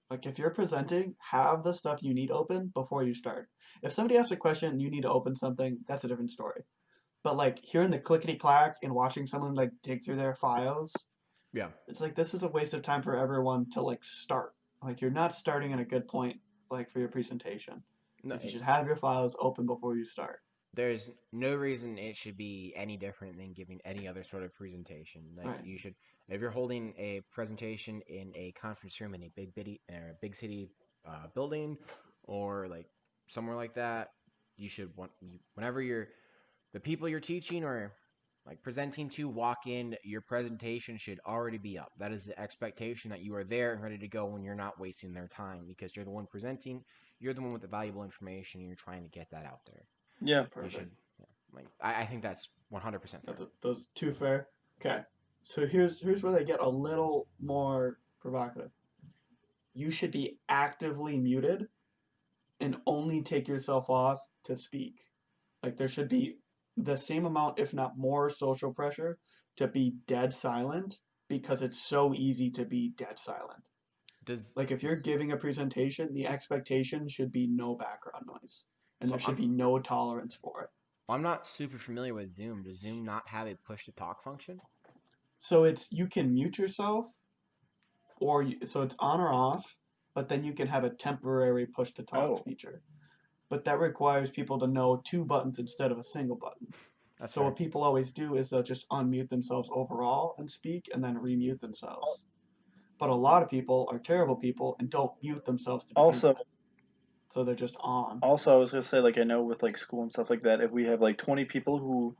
Like if you're presenting, have the stuff you need open before you start. If somebody asks a question and you need to open something, that's a different story. But like hearing the clickety clack and watching someone like dig through their files, Yeah. it's like this is a waste of time for everyone to like start. Like you're not starting at a good point like for your presentation. No, Like you should have your files open before you start. there's no reason it should be any different than giving any other sort of presentation. Like Right. you should, if you're holding a presentation in a conference room in a big city building, or like somewhere like that, you should whenever the people you're teaching or like presenting to walk in, your presentation should already be up. That is the expectation that you are there and ready to go when you're not wasting their time because you're the one presenting, you're the one with the valuable information, and you're trying to get that out there. Yeah. You Perfect. should, like I think that's 100% fair. Those two fair. Okay. So here's where they get a little more provocative. You should be actively muted and only take yourself off to speak. Like there should be the same amount, if not more, social pressure to be dead silent because it's so easy to be dead silent. Does Like if you're giving a presentation, the expectation should be no background noise. And So there should be no tolerance for it. I'm not super familiar with Zoom. Does Zoom not have a push to talk function? So you can mute yourself, so it's on or off, but then you can have a temporary push to talk feature. But that requires people to know two buttons instead of a single button. That's So fair. what people always do is they'll just unmute themselves overall and speak and then remute themselves. But a lot of people are terrible people and don't mute themselves to begin Also, with. So they're just on. Also, I was gonna say, like, I know with like school and stuff like that, if we have like 20 people who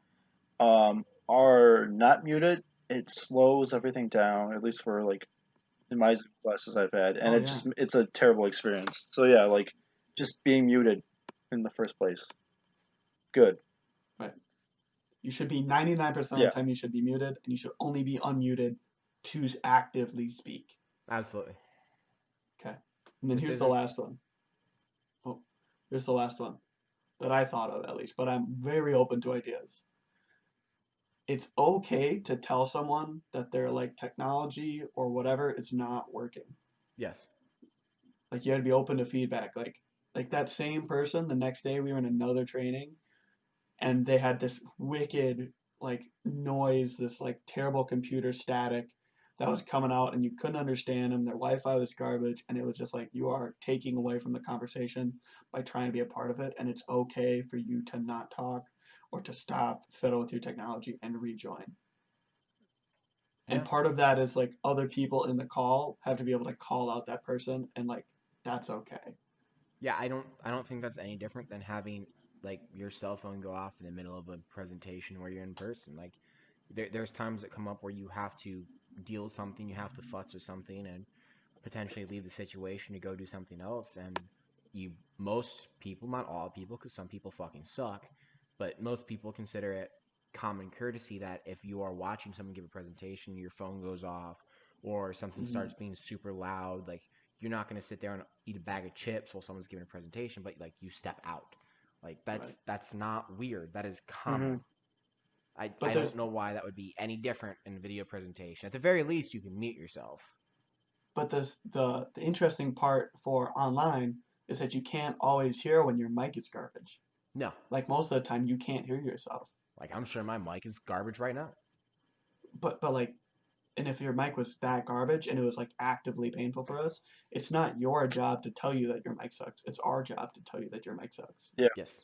are not muted, it slows everything down, at least for like in my Zoom classes I've had, and Oh yeah. it's a terrible experience. So yeah, like just being muted in the first place. Good. Right. You should be 99% of Yeah. the time you should be muted, and you should only be unmuted to actively speak. Absolutely. Okay. And then This here's the isn't. last one. Oh, here's the last one that I thought of at least, but I'm very open to ideas. It's okay to tell someone that their like technology or whatever is not working. Yes. Like you had to be open to feedback. Like that same person, the next day we were in another training and they had this wicked like noise, this like terrible computer static that was coming out and you couldn't understand them. Their Wi-Fi was garbage and it was just like you are taking away from the conversation by trying to be a part of it, and it's okay for you to not talk or to stop, fiddle with your technology and rejoin. Yeah. And part of that is like other people in the call have to be able to call out that person and like that's okay. Yeah. I don't think that's any different than having like your cell phone go off in the middle of a presentation where you're in person. Like there's times that come up where you have to deal with something, you have to futz with something, and potentially leave the situation to go do something else. And most people, not all people, because some people fucking suck, but most people consider it common courtesy that if you are watching someone give a presentation, your phone goes off, or something Mm-hmm. starts being super loud, like you're not going to sit there and eat a bag of chips while someone's giving a presentation, but like you step out. Like Right. that's not weird. That is Hmm. common. I, But I there's don't know why that would be any different in a video presentation. At the very least, you can mute yourself. but this the interesting part for online is that you can't always hear when your mic is garbage. No, Like most of the time you can't hear yourself. like I'm sure my mic is garbage right now. But like, and if your mic was that garbage and it was like actively painful for us, it's not your job to tell you that your mic sucks. It's our job to tell you that your mic sucks. Yeah. Yes,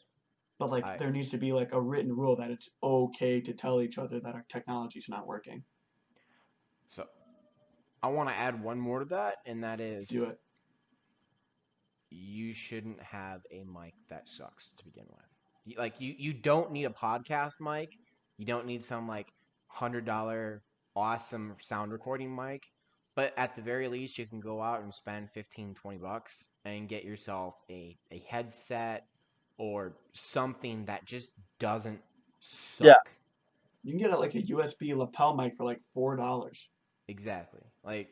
But like I there needs to be like a written rule that it's okay to tell each other that our technology's not working. so I want to add one more to that, and that is Do it. you shouldn't have a mic that sucks to begin with. Like you don't need a podcast mic. You don't need some like $100 awesome sound recording mic. But at the very least, you can go out and spend 15, $20 and get yourself a headset or something that just doesn't Yeah. suck. You can get it like a USB lapel mic for like $4. Exactly. Like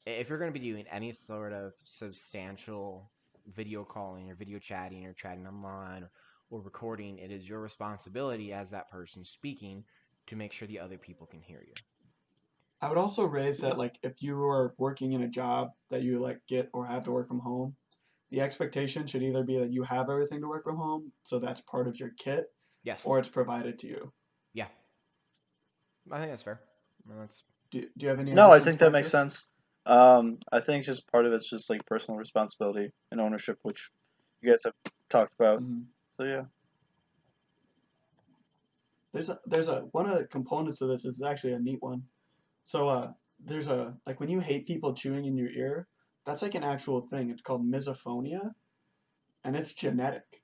if you're going to be doing any sort of substantial video calling or video chatting or chatting online or recording, it is your responsibility as that person speaking to make sure the other people can hear you. I would also raise that like if you are working in a job that you like get or have to work from home, the expectation should either be that you have everything to work from home, so that's part of your kit, Yes. or it's provided to you. Yeah. I think that's fair. Well, that's Do you have any No, I additions, think that makes Marcus? sense. I think just part of it's just like personal responsibility and ownership, which you guys have talked about. Mm-hmm. So yeah. There's a one of the components of this is actually a neat one. So there's a like when you hate people chewing in your ear, that's like an actual thing. It's called misophonia, and it's genetic.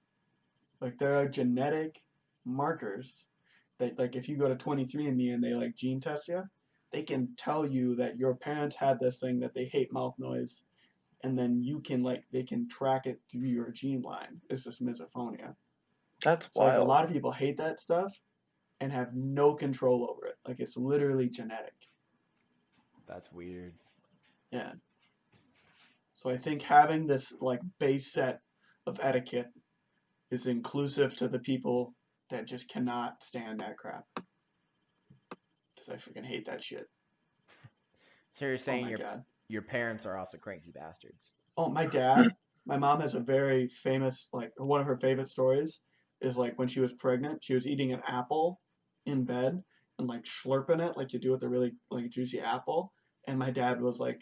Like there are genetic markers that like if you go to 23andMe and they like gene test you, they can tell you that your parents had this thing that they hate mouth noise, and then you can like they can track it through your gene line. It's just misophonia. That's So like a wild. lot of people hate that stuff and have no control over it. Like it's literally genetic. weird. Yeah. So I think having this like base set of etiquette is inclusive to the people that just cannot stand that crap. Because I freaking hate that shit. So you're Oh saying my god. your parents are also cranky bastards. Oh, my mom has a very famous, like, one of her favorite stories is like when she was pregnant, she was eating an apple in bed and like slurping it like you do with a really like juicy apple. And my dad was like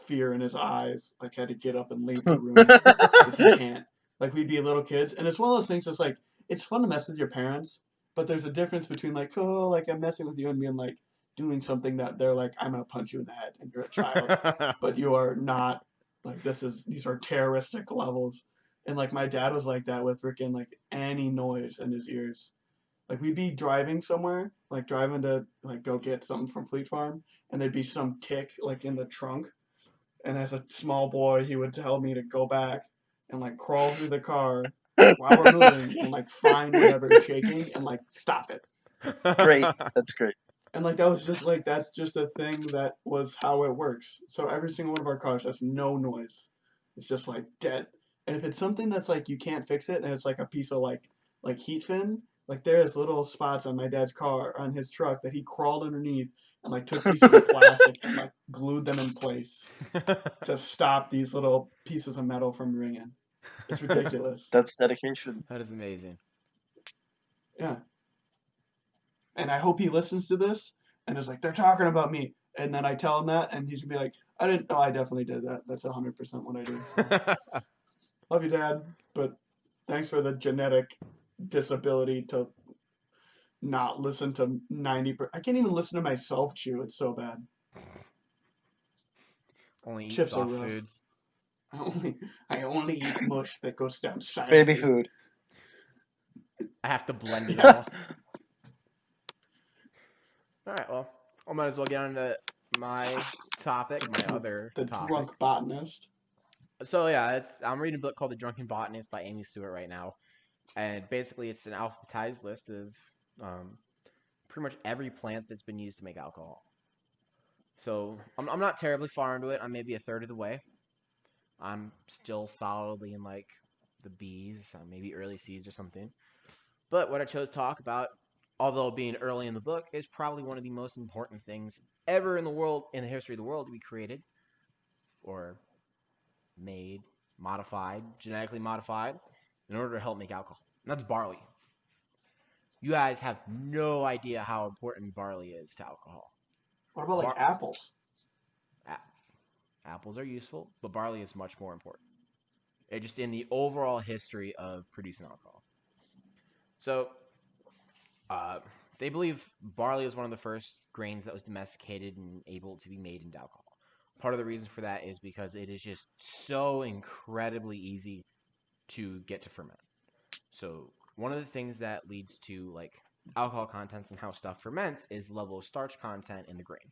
fear in his eyes, like had to get up and leave the room because he can't. Like we'd be little kids, and it's one of those things that's like it's fun to mess with your parents, but there's a difference between like oh like I'm messing with you and being like doing something that they're like I'm gonna punch you in the head and you're a child, but you are not like these are terroristic levels. And like my dad was like that with freaking like any noise in his ears. Like we'd be driving somewhere, like driving to like go get something from Fleet Farm, and there'd be some tick like in the trunk. And as a small boy, he would tell me to go back and like crawl through the car while we're moving and like find whatever is shaking and like stop it. Great. That's great. And like that was just like that's just a thing that was how it works. So every single one of our cars has no noise. It's just like dead. And if it's something that's like you can't fix it and it's like a piece of like heat fin, like there's little spots on my dad's car on his truck that he crawled underneath and like took pieces of plastic and like glued them in place to stop these little pieces of metal from ringing. It's ridiculous. That's dedication. That is amazing. Yeah. And I hope he listens to this and is like, they're talking about me. And then I tell him that, and he's gonna be like, I didn't. Oh, I definitely did that. That's 100% what I do. So, love you, Dad, but thanks for the genetic disability to not listen to 90%. I can't even listen to myself chew. It's so bad. Only eat Chips are soft rough. foods. I only eat mush that goes down silently. Baby food. I have to blend it all. All right, well, I might as well get on to my topic, my other The topic. drunk botanist. So yeah, I'm reading a book called The Drunken Botanist by Amy Stewart right now, and basically it's an alphabetized list of pretty much every plant that's been used to make alcohol. So I'm not terribly far into it. I'm maybe a third of the way. I'm still solidly in like the B's, maybe early C's or something. But what I chose to talk about, although being early in the book, is probably one of the most important things ever in the world, in the history of the world, to be created or made, modified, genetically modified, in order to help make alcohol. And that's barley. You guys have no idea how important barley is to alcohol. What about like apples? Apples are useful, but barley is much more important. It just in the overall history of producing alcohol. So, they believe barley is one of the first grains that was domesticated and able to be made into alcohol. Part of the reason for that is because it is just so incredibly easy to get to ferment. So one of the things that leads to like alcohol contents and how stuff ferments is the level of starch content in the grain.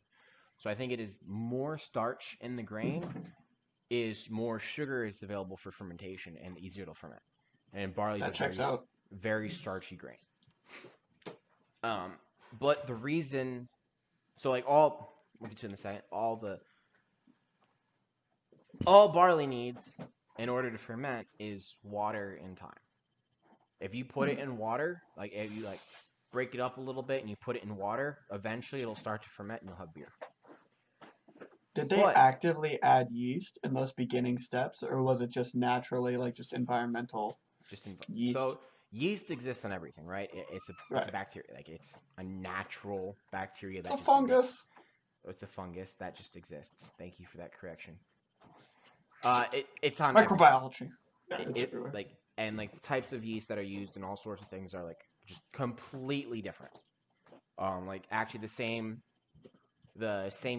So I think it is more starch in the grain is more sugar is available for fermentation and easier to ferment. And barley is a very starchy grain. But the reason, so like we'll get to in a second, all barley needs in order to ferment is water and time. If you put it in water, like if you like break it up a little bit and you put it in water, eventually it'll start to ferment and you'll have beer. Did they actively add yeast in those beginning steps, or was it just naturally, like just environmental? Yeast. So yeast exists in everything, right? It's a bacteria, like it's a natural bacteria. It's a fungus. It's a fungus that just exists. Thank you for that correction. It's on microbiology. And the types of yeast that are used in all sorts of things are like just completely different. Like actually the same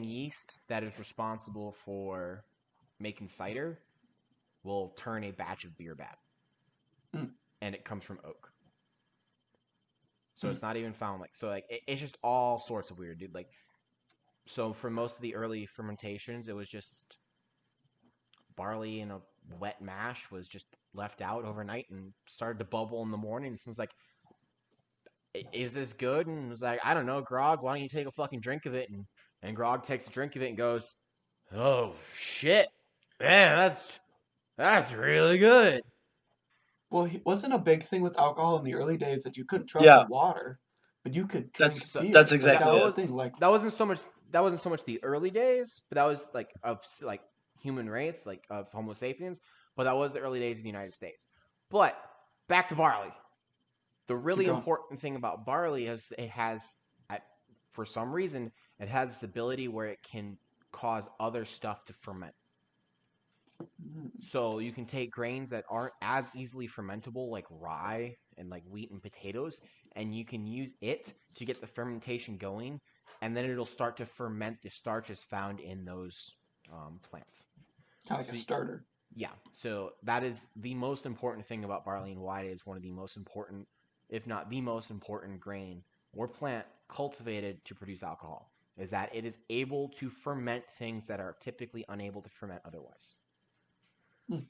yeast that is responsible for making cider will turn a batch of beer bad. And it comes from oak. So it's not even found it's just all sorts of weird, dude. Like, so for most of the early fermentations, it was just barley in a wet mash was just left out overnight and started to bubble in the morning. And someone's like, is this good? And it was like, I don't know, Grog, why don't you take a fucking drink of it? And Grog takes a drink of it and goes, oh, shit. Man, that's really good. Well, it wasn't a big thing with alcohol in the early days that you couldn't trust the water, but you could drink beer. That's exactly that was the thing. Like that wasn't so much the early days, but that was like of like human race, like of Homo sapiens. But that was the early days of the United States. But back to barley. The really important thing about barley is it has, for some reason, it has this ability where it can cause other stuff to ferment. So you can take grains that aren't as easily fermentable, like rye and like wheat and potatoes, and you can use it to get the fermentation going, and then it'll start to ferment the starches found in those plants. Kind of like a starter. Yeah. So that is the most important thing about barley and why it is one of the most important if not the most important grain or plant cultivated to produce alcohol, is that it is able to ferment things that are typically unable to ferment otherwise. Hmm.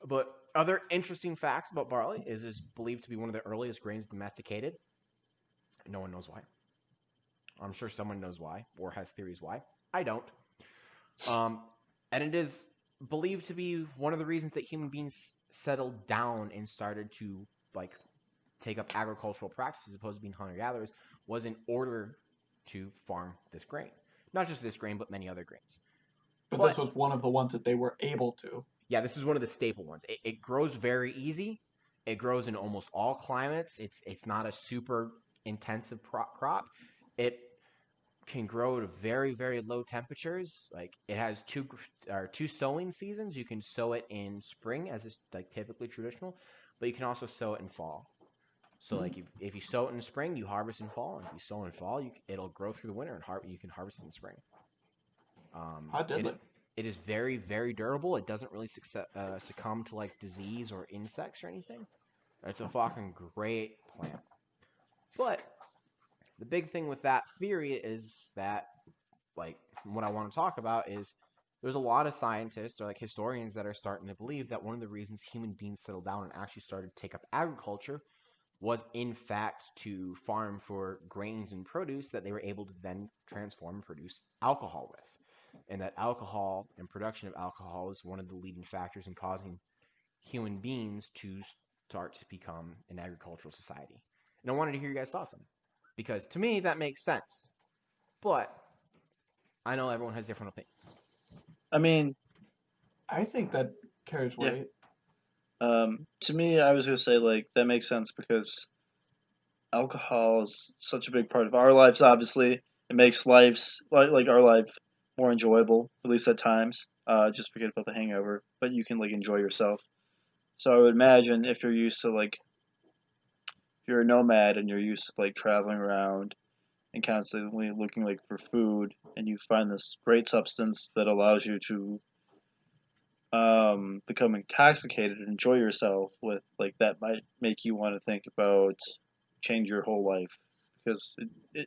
But other interesting facts about barley is it's believed to be one of the earliest grains domesticated. No one knows why. I'm sure someone knows why or has theories why. I don't. And it is believed to be one of the reasons that human beings settled down and started to like take up agricultural practices as opposed to being hunter-gatherers was in order to farm this grain. Not just this grain, but many other grains. But this was one of the ones that they were able to. Yeah, this is one of the staple ones. It grows very easy. It grows in almost all climates. It's not a super intensive crop. It can grow to very, very low temperatures. Like it has two sowing seasons. You can sow it in spring, as is like typically traditional, but you can also sow it in fall. So like if you sow it in spring, you harvest in fall, and if you sow it in fall, it'll grow through the winter, and you can harvest it in spring. How deadly. It is very, very durable. It doesn't really succumb to like disease or insects or anything. It's a fucking great plant. But the big thing with that theory is that, like, what I want to talk about is there's a lot of scientists or like historians that are starting to believe that one of the reasons human beings settled down and actually started to take up agriculture was in fact to farm for grains and produce that they were able to then transform and produce alcohol with. And that alcohol and production of alcohol is one of the leading factors in causing human beings to start to become an agricultural society. And I wanted to hear your guys' thoughts on it. Because to me, that makes sense. But I know everyone has different opinions. I mean, I think that carries weight. to me, I was gonna say like that makes sense because alcohol is such a big part of our lives. Obviously, it makes lives like our life more enjoyable, at least at times. Just forget about the hangover, but you can like enjoy yourself. So I would imagine if you're used to like if you're a nomad and you're used to like traveling around and constantly looking like for food, and you find this great substance that allows you to become intoxicated and enjoy yourself with like that might make you want to think about change your whole life because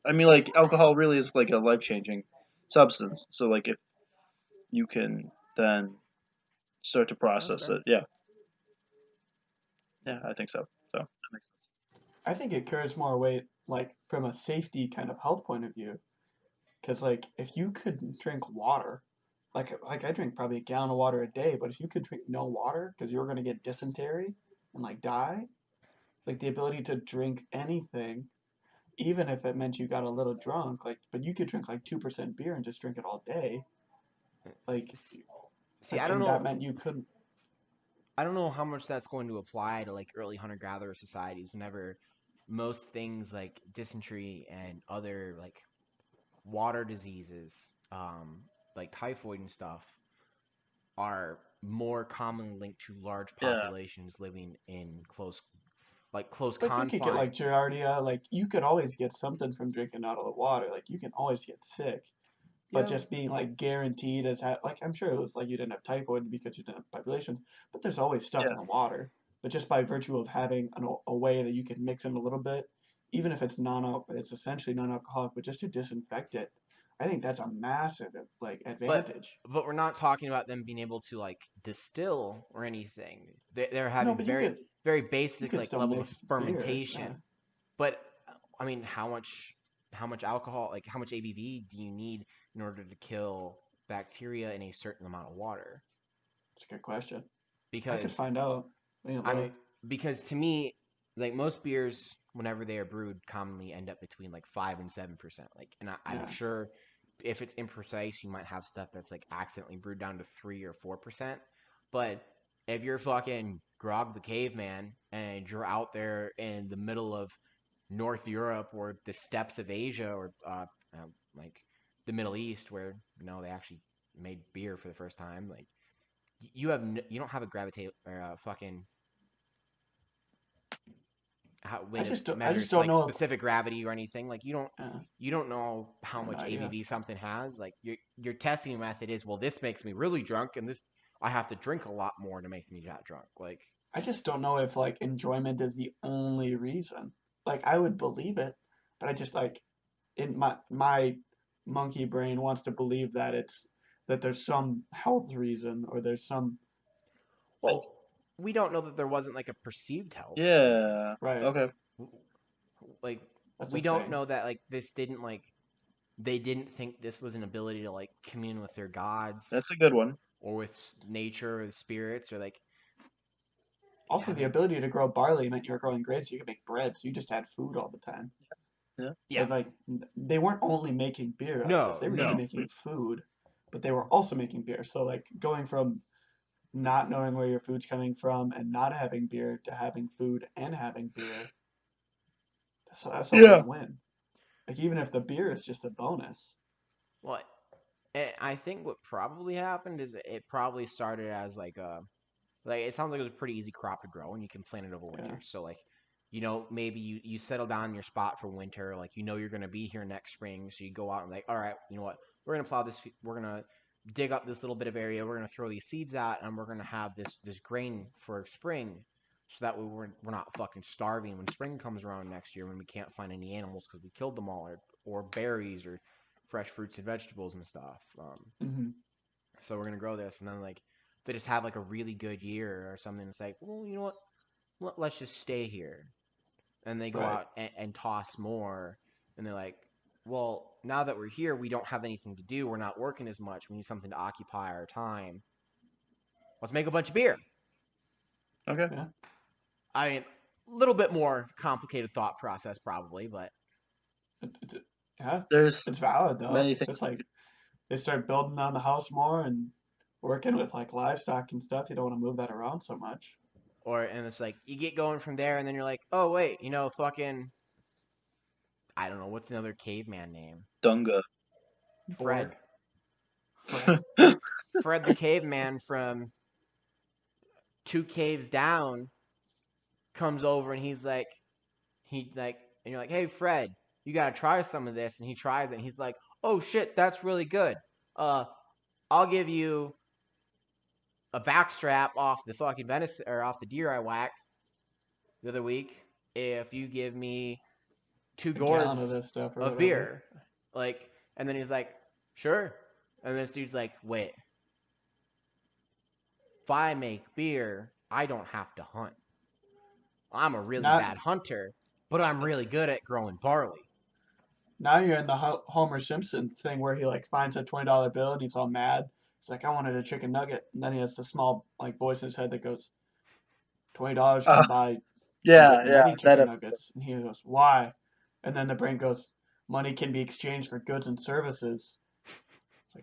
I mean like alcohol really is like a life changing substance. So like if you can then start to That's process fair. it, yeah, I think so. So that makes I think it carries more weight, like from a safety kind of health point of view. Because like if you could drink water, like I drink probably a gallon of water a day, but if you could drink no water because you're gonna get dysentery and like die, like the ability to drink anything, even if it meant you got a little drunk, like but you could drink like 2% beer and just drink it all day, like See, I don't and that know. meant you couldn't. I don't know how much that's going to apply to like early hunter-gatherer societies. Whenever most things like dysentery and other like water diseases, like typhoid and stuff, are more commonly linked to large yeah, populations living in close Like you could get like confines. giardia, like you could always get something from drinking out of the water. Like you can always get sick. But Yeah, just being like guaranteed like I'm sure it was like you didn't have typhoid because you didn't have populations, but there's always stuff yeah, in the water. But just by virtue of having a way that you can mix in a little bit, even if it's it's essentially non-alcoholic, but just to disinfect it, I think that's a massive like but advantage. but we're not talking about them being able to like distill or anything. They're No, having but very you basic could like still levels of mix beer. Yeah. fermentation. But I mean, how much alcohol, like how much ABV do you need in order to kill bacteria in a certain amount of water? It's a good question. I could Because find out. I mean, I mean, look. because to me, like most beers, whenever they are brewed, commonly end up between like 5 and 7%. Like, and I'm Yeah. sure if it's imprecise, you might have stuff that's like accidentally brewed down to 3 or 4%. But if you're fucking Grog the Caveman and you're out there in the middle of North Europe or the steppes of Asia or like the Middle East, where they actually made beer for the first time, like you don't have a gravitate or a fucking way to I measure just don't like know if. specific gravity or anything. Like you don't know I how have no much idea. ABV something has. Like your testing method is, well, this makes me really drunk, and this I have to drink a lot more to make me that drunk. Like I just don't know if like enjoyment is the only reason. Like I would believe it, but I just like in my monkey brain wants to believe that there's some health reason or there's some like Well, We don't know that there wasn't like a perceived health reason. yeah. right. Okay. Like That's we a don't thing. know that like this didn't like they didn't think this was an ability to like commune with their gods That's a good one. or with nature or the spirits or like Also, the ability to grow barley meant you were growing grain, so you could make bread. So you just had food all the time. Yeah. So yeah. like they weren't only making beer out of this; No, they were no. making food, but they were also making beer. So like going from not knowing where your food's coming from and not having beer to having food and having beer, that's a Yeah. win-win. Like even if the beer is just a bonus. What? And I think what probably happened is it probably started as like it sounds like it was a pretty easy crop to grow and you can plant it over winter. Yeah. So like maybe you settle down in your spot for winter, like you're gonna be here next spring, so you go out and like, all right, you know what, we're gonna plow this, we're gonna dig up this little bit of area, we're gonna throw these seeds out, and we're gonna have this grain for spring, so that way we're not fucking starving when spring comes around next year when we can't find any animals because we killed them all, or berries or fresh fruits and vegetables and stuff. Hmm. So we're gonna grow this, and then like they just have like a really good year or something. It's like, well, you know what? Let's just stay here. And they go Right. out and toss more, and they're like, well, now that we're here, we don't have anything to do. We're not working as much. We need something to occupy our time. Let's make a bunch of beer. Okay. Yeah. I mean, a little bit more complicated thought process probably, but It's yeah. There's It's valid though. many things. It's like they start building on the house more and working with like livestock and stuff. You don't want to move that around so much. and it's like you get going from there, and then you're like, oh wait, fucking, I don't know, what's another caveman name? Dunga. Fred. Borg. Fred. Fred the caveman from 2 caves down comes over and and you're like, hey Fred, you gotta try some of this, and he tries it and he's like, oh shit, that's really good. I'll give you a backstrap off the fucking venison or off the deer I whacked the other week if you give me 2 A gallon gourds of this stuff or of whatever. beer. Like, and then he's like, sure. And this dude's like, wait, if I make beer, I don't have to hunt. I'm a really Not bad hunter, but I'm really good at growing barley. now you're in the Homer Simpson thing where he like finds a $20 bill and he's all mad. He's like, I wanted a chicken nugget, and then he has the small like voice in his head that goes, $20 Uh, can buy yeah, yeah, many that chicken episode. nuggets. And he goes, why? And then the brain goes, money can be exchanged for goods and services. It's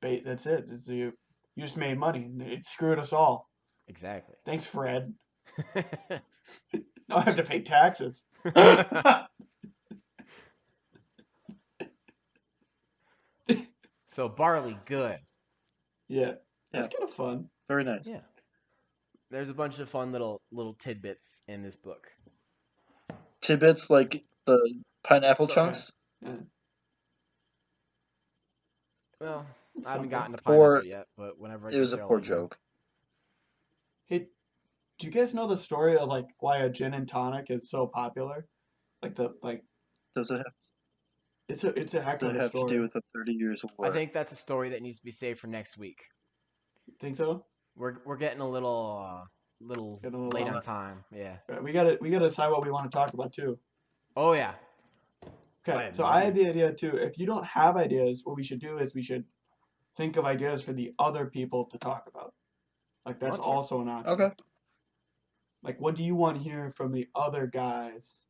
like that's it. You just made money. And it screwed us all. Exactly. Thanks, Fred. Now I have to pay taxes. So barley, good. Yeah, that's Yeah. kind of fun. Very nice. Yeah. There's a bunch of fun little tidbits in this book. Tidbits like the pineapple So- chunks. Yeah. Well, It's I haven't something. gotten to Or pineapple yet, but whenever I it get was a there, I'll poor let you know. joke. Hey, do you guys know the story of like why a gin and tonic is so popular? Does it have, It's a heck does of it a have to story. do with the 30 Years of War? I think that's a story that needs to be saved for next week. Think so? We're getting a little Getting a little late long. on time. Yeah. Right, we gotta decide what we want to talk about too. Oh yeah. I Okay, have so no I had idea. the idea too. If you don't have ideas, what we should do is we should think of ideas for the other people to talk about. Like that's That's fair. also an option. Okay. Like what do you want to hear from the other guys?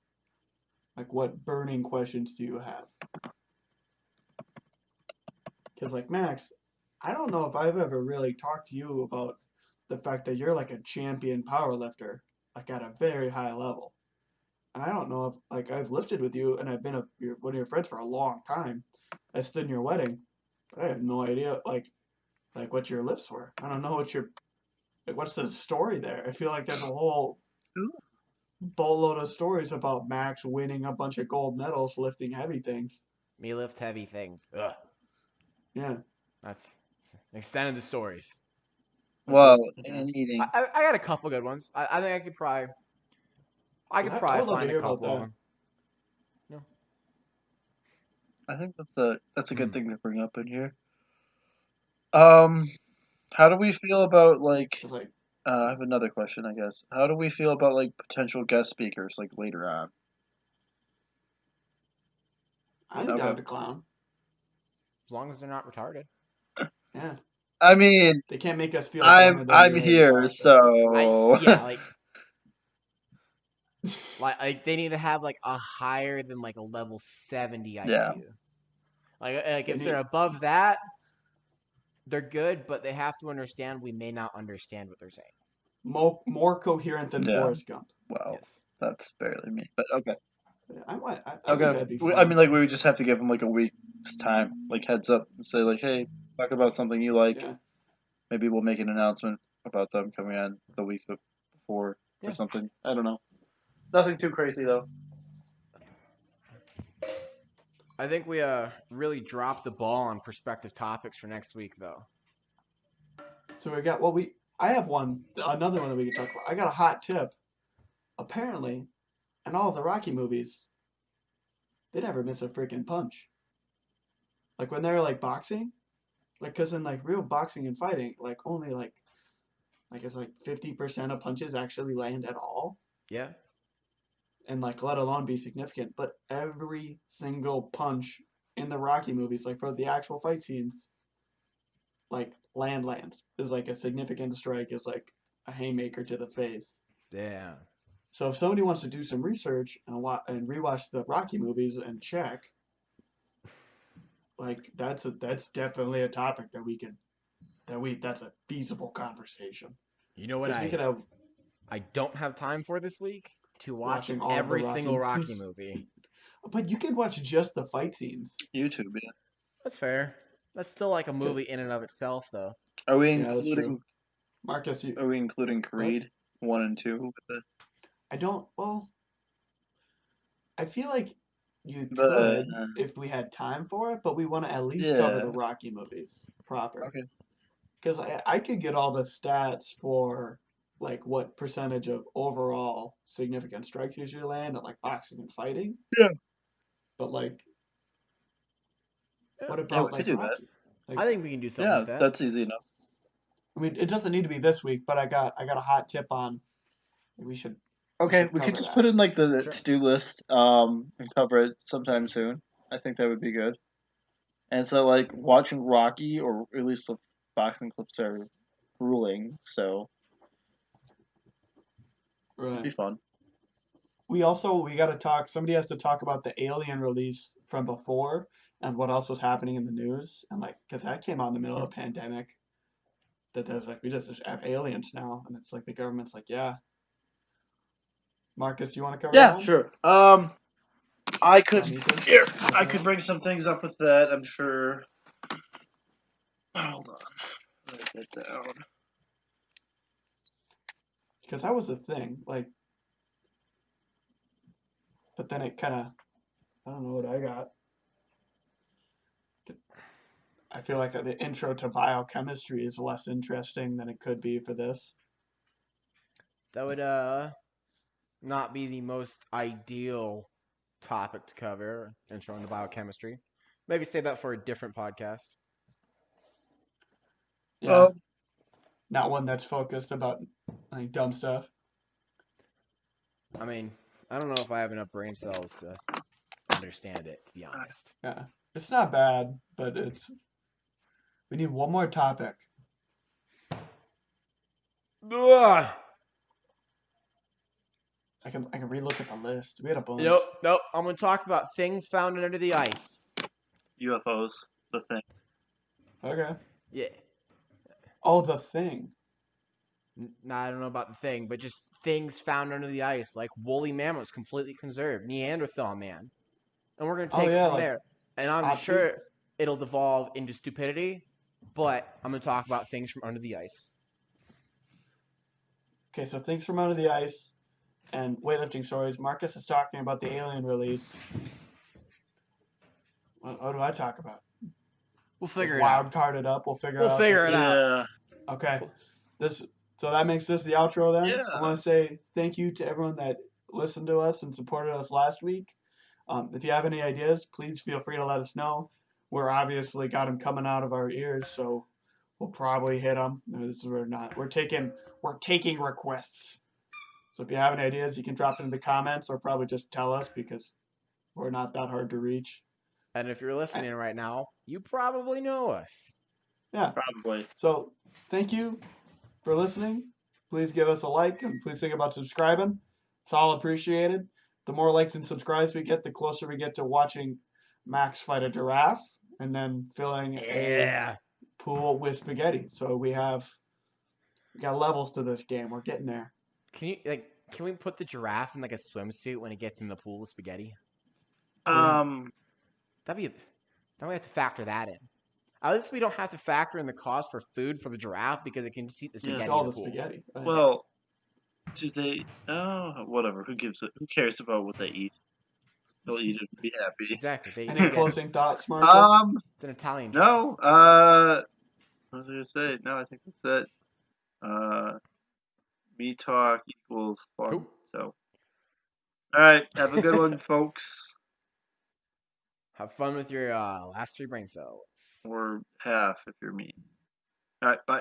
Like what burning questions do you have? Because like Max, I don't know if I've ever really talked to you about the fact that you're like a champion power lifter, like at a very high level. And I don't know if like I've lifted with you and I've been one of your friends for a long time. I stood in your wedding, but I have no idea like what your lifts were. I don't know what's the story there. I feel like there's a whole Ooh. boatload of stories about Max winning a bunch of gold medals lifting heavy things. Me lift heavy things. Ugh. Yeah. That's extended the stories. Well, Okay. and eating. I got a couple good ones. I think I could probably I would love to find hear a about couple of that. them. I think that's a good thing to bring up in here. How do we feel about like? Just like, I have another question, I guess. How do we feel about like potential guest speakers like later on? I'm Okay. down to clown. As long as they're not retarded. Yeah. I mean, They can't make us feel dumber than I'm we already here, are. so Yeah, like they need to have like a higher than like a level 70 IQ. Yeah. Like They if need- they're above that, they're good, but they have to understand we may not understand what they're saying. more coherent than Yeah. Forrest Gump. well, Yes. that's barely me. But okay. I think Okay. that'd be fun. I mean, like we would just have to give them like a week's time, like heads up, and say like, hey, talk about something you like. Yeah. Maybe we'll make an announcement about them coming on the week before Yeah. or something. I don't know. Nothing too crazy though. I think we really dropped the ball on prospective topics for next week, though. So we got I have another one that we could talk about. I got a hot tip. Apparently, in all of the Rocky movies, they never miss a freaking punch. Like when they're like boxing, like because in like real boxing and fighting, like only like it's like 50% of punches actually land at all, Yeah. and like let alone be significant. But every single punch in the Rocky movies, like for the actual fight scenes, like lands is like a significant strike, is like a haymaker to the face. Yeah. So if somebody wants to do some research and rewatch the Rocky movies and check, like that's definitely a topic that's a feasible conversation. You know what Because we could have I don't have time for this week to watch watching all of the every Rocky single Rocky movies. movie. But you can watch just the fight scenes. YouTube, yeah. That's fair. That's still like a movie in and of itself, though. Are we Yeah, that's including? true. Marcus, Are we including Creed 1 and 2 with the? I don't. Well, I feel like you But, could if we had time for it, but we want to at least cover the Rocky movies proper. Okay. Because I could get all the stats for like what percentage of overall significant strikes usually land at like boxing and fighting. Yeah. But like, what Yeah, about we like could do that. Rocky? Like, I think we can do something Yeah, like that. that's easy enough. I mean, it doesn't need to be this week, but I got a hot tip on. We should. Okay, should we could cover just that. put in like the Sure. to-do list, and cover it sometime soon. I think that would be good. And so, like watching Rocky, or at least the boxing clips are grueling, so it'd be Right. fun. We got to talk. Somebody has to talk about the Alien release from before and what else was happening in the news, and like because that came out in the middle of a pandemic. That there's like we just have aliens now, and it's like the government's like, yeah. Marcus, do you want to cover that Yeah, one? sure. I could Want me to? here. I could bring some things up with that. I'm sure. Hold on. Write that down. Because that was a thing, like. But then it kind of, I don't know what I got. I feel like the intro to biochemistry is less interesting than it could be for this. That would not be the most ideal topic to cover and showing the biochemistry. Maybe save that for a different podcast. Yeah. Not one that's focused about like dumb stuff. I mean, I don't know if I have enough brain cells to understand it, to be honest. Yeah. It's not bad, but we need one more topic. Ugh. I can relook at the list. We had a bunch. Nope. I'm gonna talk about things found under the ice. UFOs, the thing. Okay. Yeah. Oh, the thing. No, I don't know about the thing, but just things found under the ice, like woolly mammoths completely conserved, Neanderthal man. And we're gonna take it from there. And I'm sure it'll devolve into stupidity, but I'm gonna talk about things from under the ice. Okay, so things from under the ice and weightlifting stories. Marcus is talking about the Alien release. What do I talk about? We'll figure it wild out. carded up. We'll figure We'll out. figure it out. Okay. So that makes this the outro then. Yeah. I want to say thank you to everyone that listened to us and supported us last week. If you have any ideas, please feel free to let us know. We're obviously got them coming out of our ears, so we'll probably hit them. We're taking requests. So if you have any ideas, you can drop it in the comments or probably just tell us because we're not that hard to reach. And if you're listening right now, you probably know us. Yeah. Probably. So thank you for listening. Please give us a like and please think about subscribing. It's all appreciated. The more likes and subscribes we get, the closer we get to watching Max fight a giraffe and then filling a pool with spaghetti. So we got levels to this game. We're getting there. Can we put the giraffe in like a swimsuit when it gets in the pool with spaghetti? Um, Then we have to factor that in. At least we don't have to factor in the cost for food for the giraffe because it can just eat the spaghetti. It's in all the the pool. spaghetti. well, do they? Oh, whatever. Who gives it? Who cares about what they eat? They'll eat it and be happy. Exactly. Any closing thoughts, Marcus? It's an Italian. No. What was I gonna say? No, I think that's it. Me talk equals fun. Cool. So, all right. Have a good one, folks. Have fun with your last 3 brain cells. Or half if you're me. All right. Bye.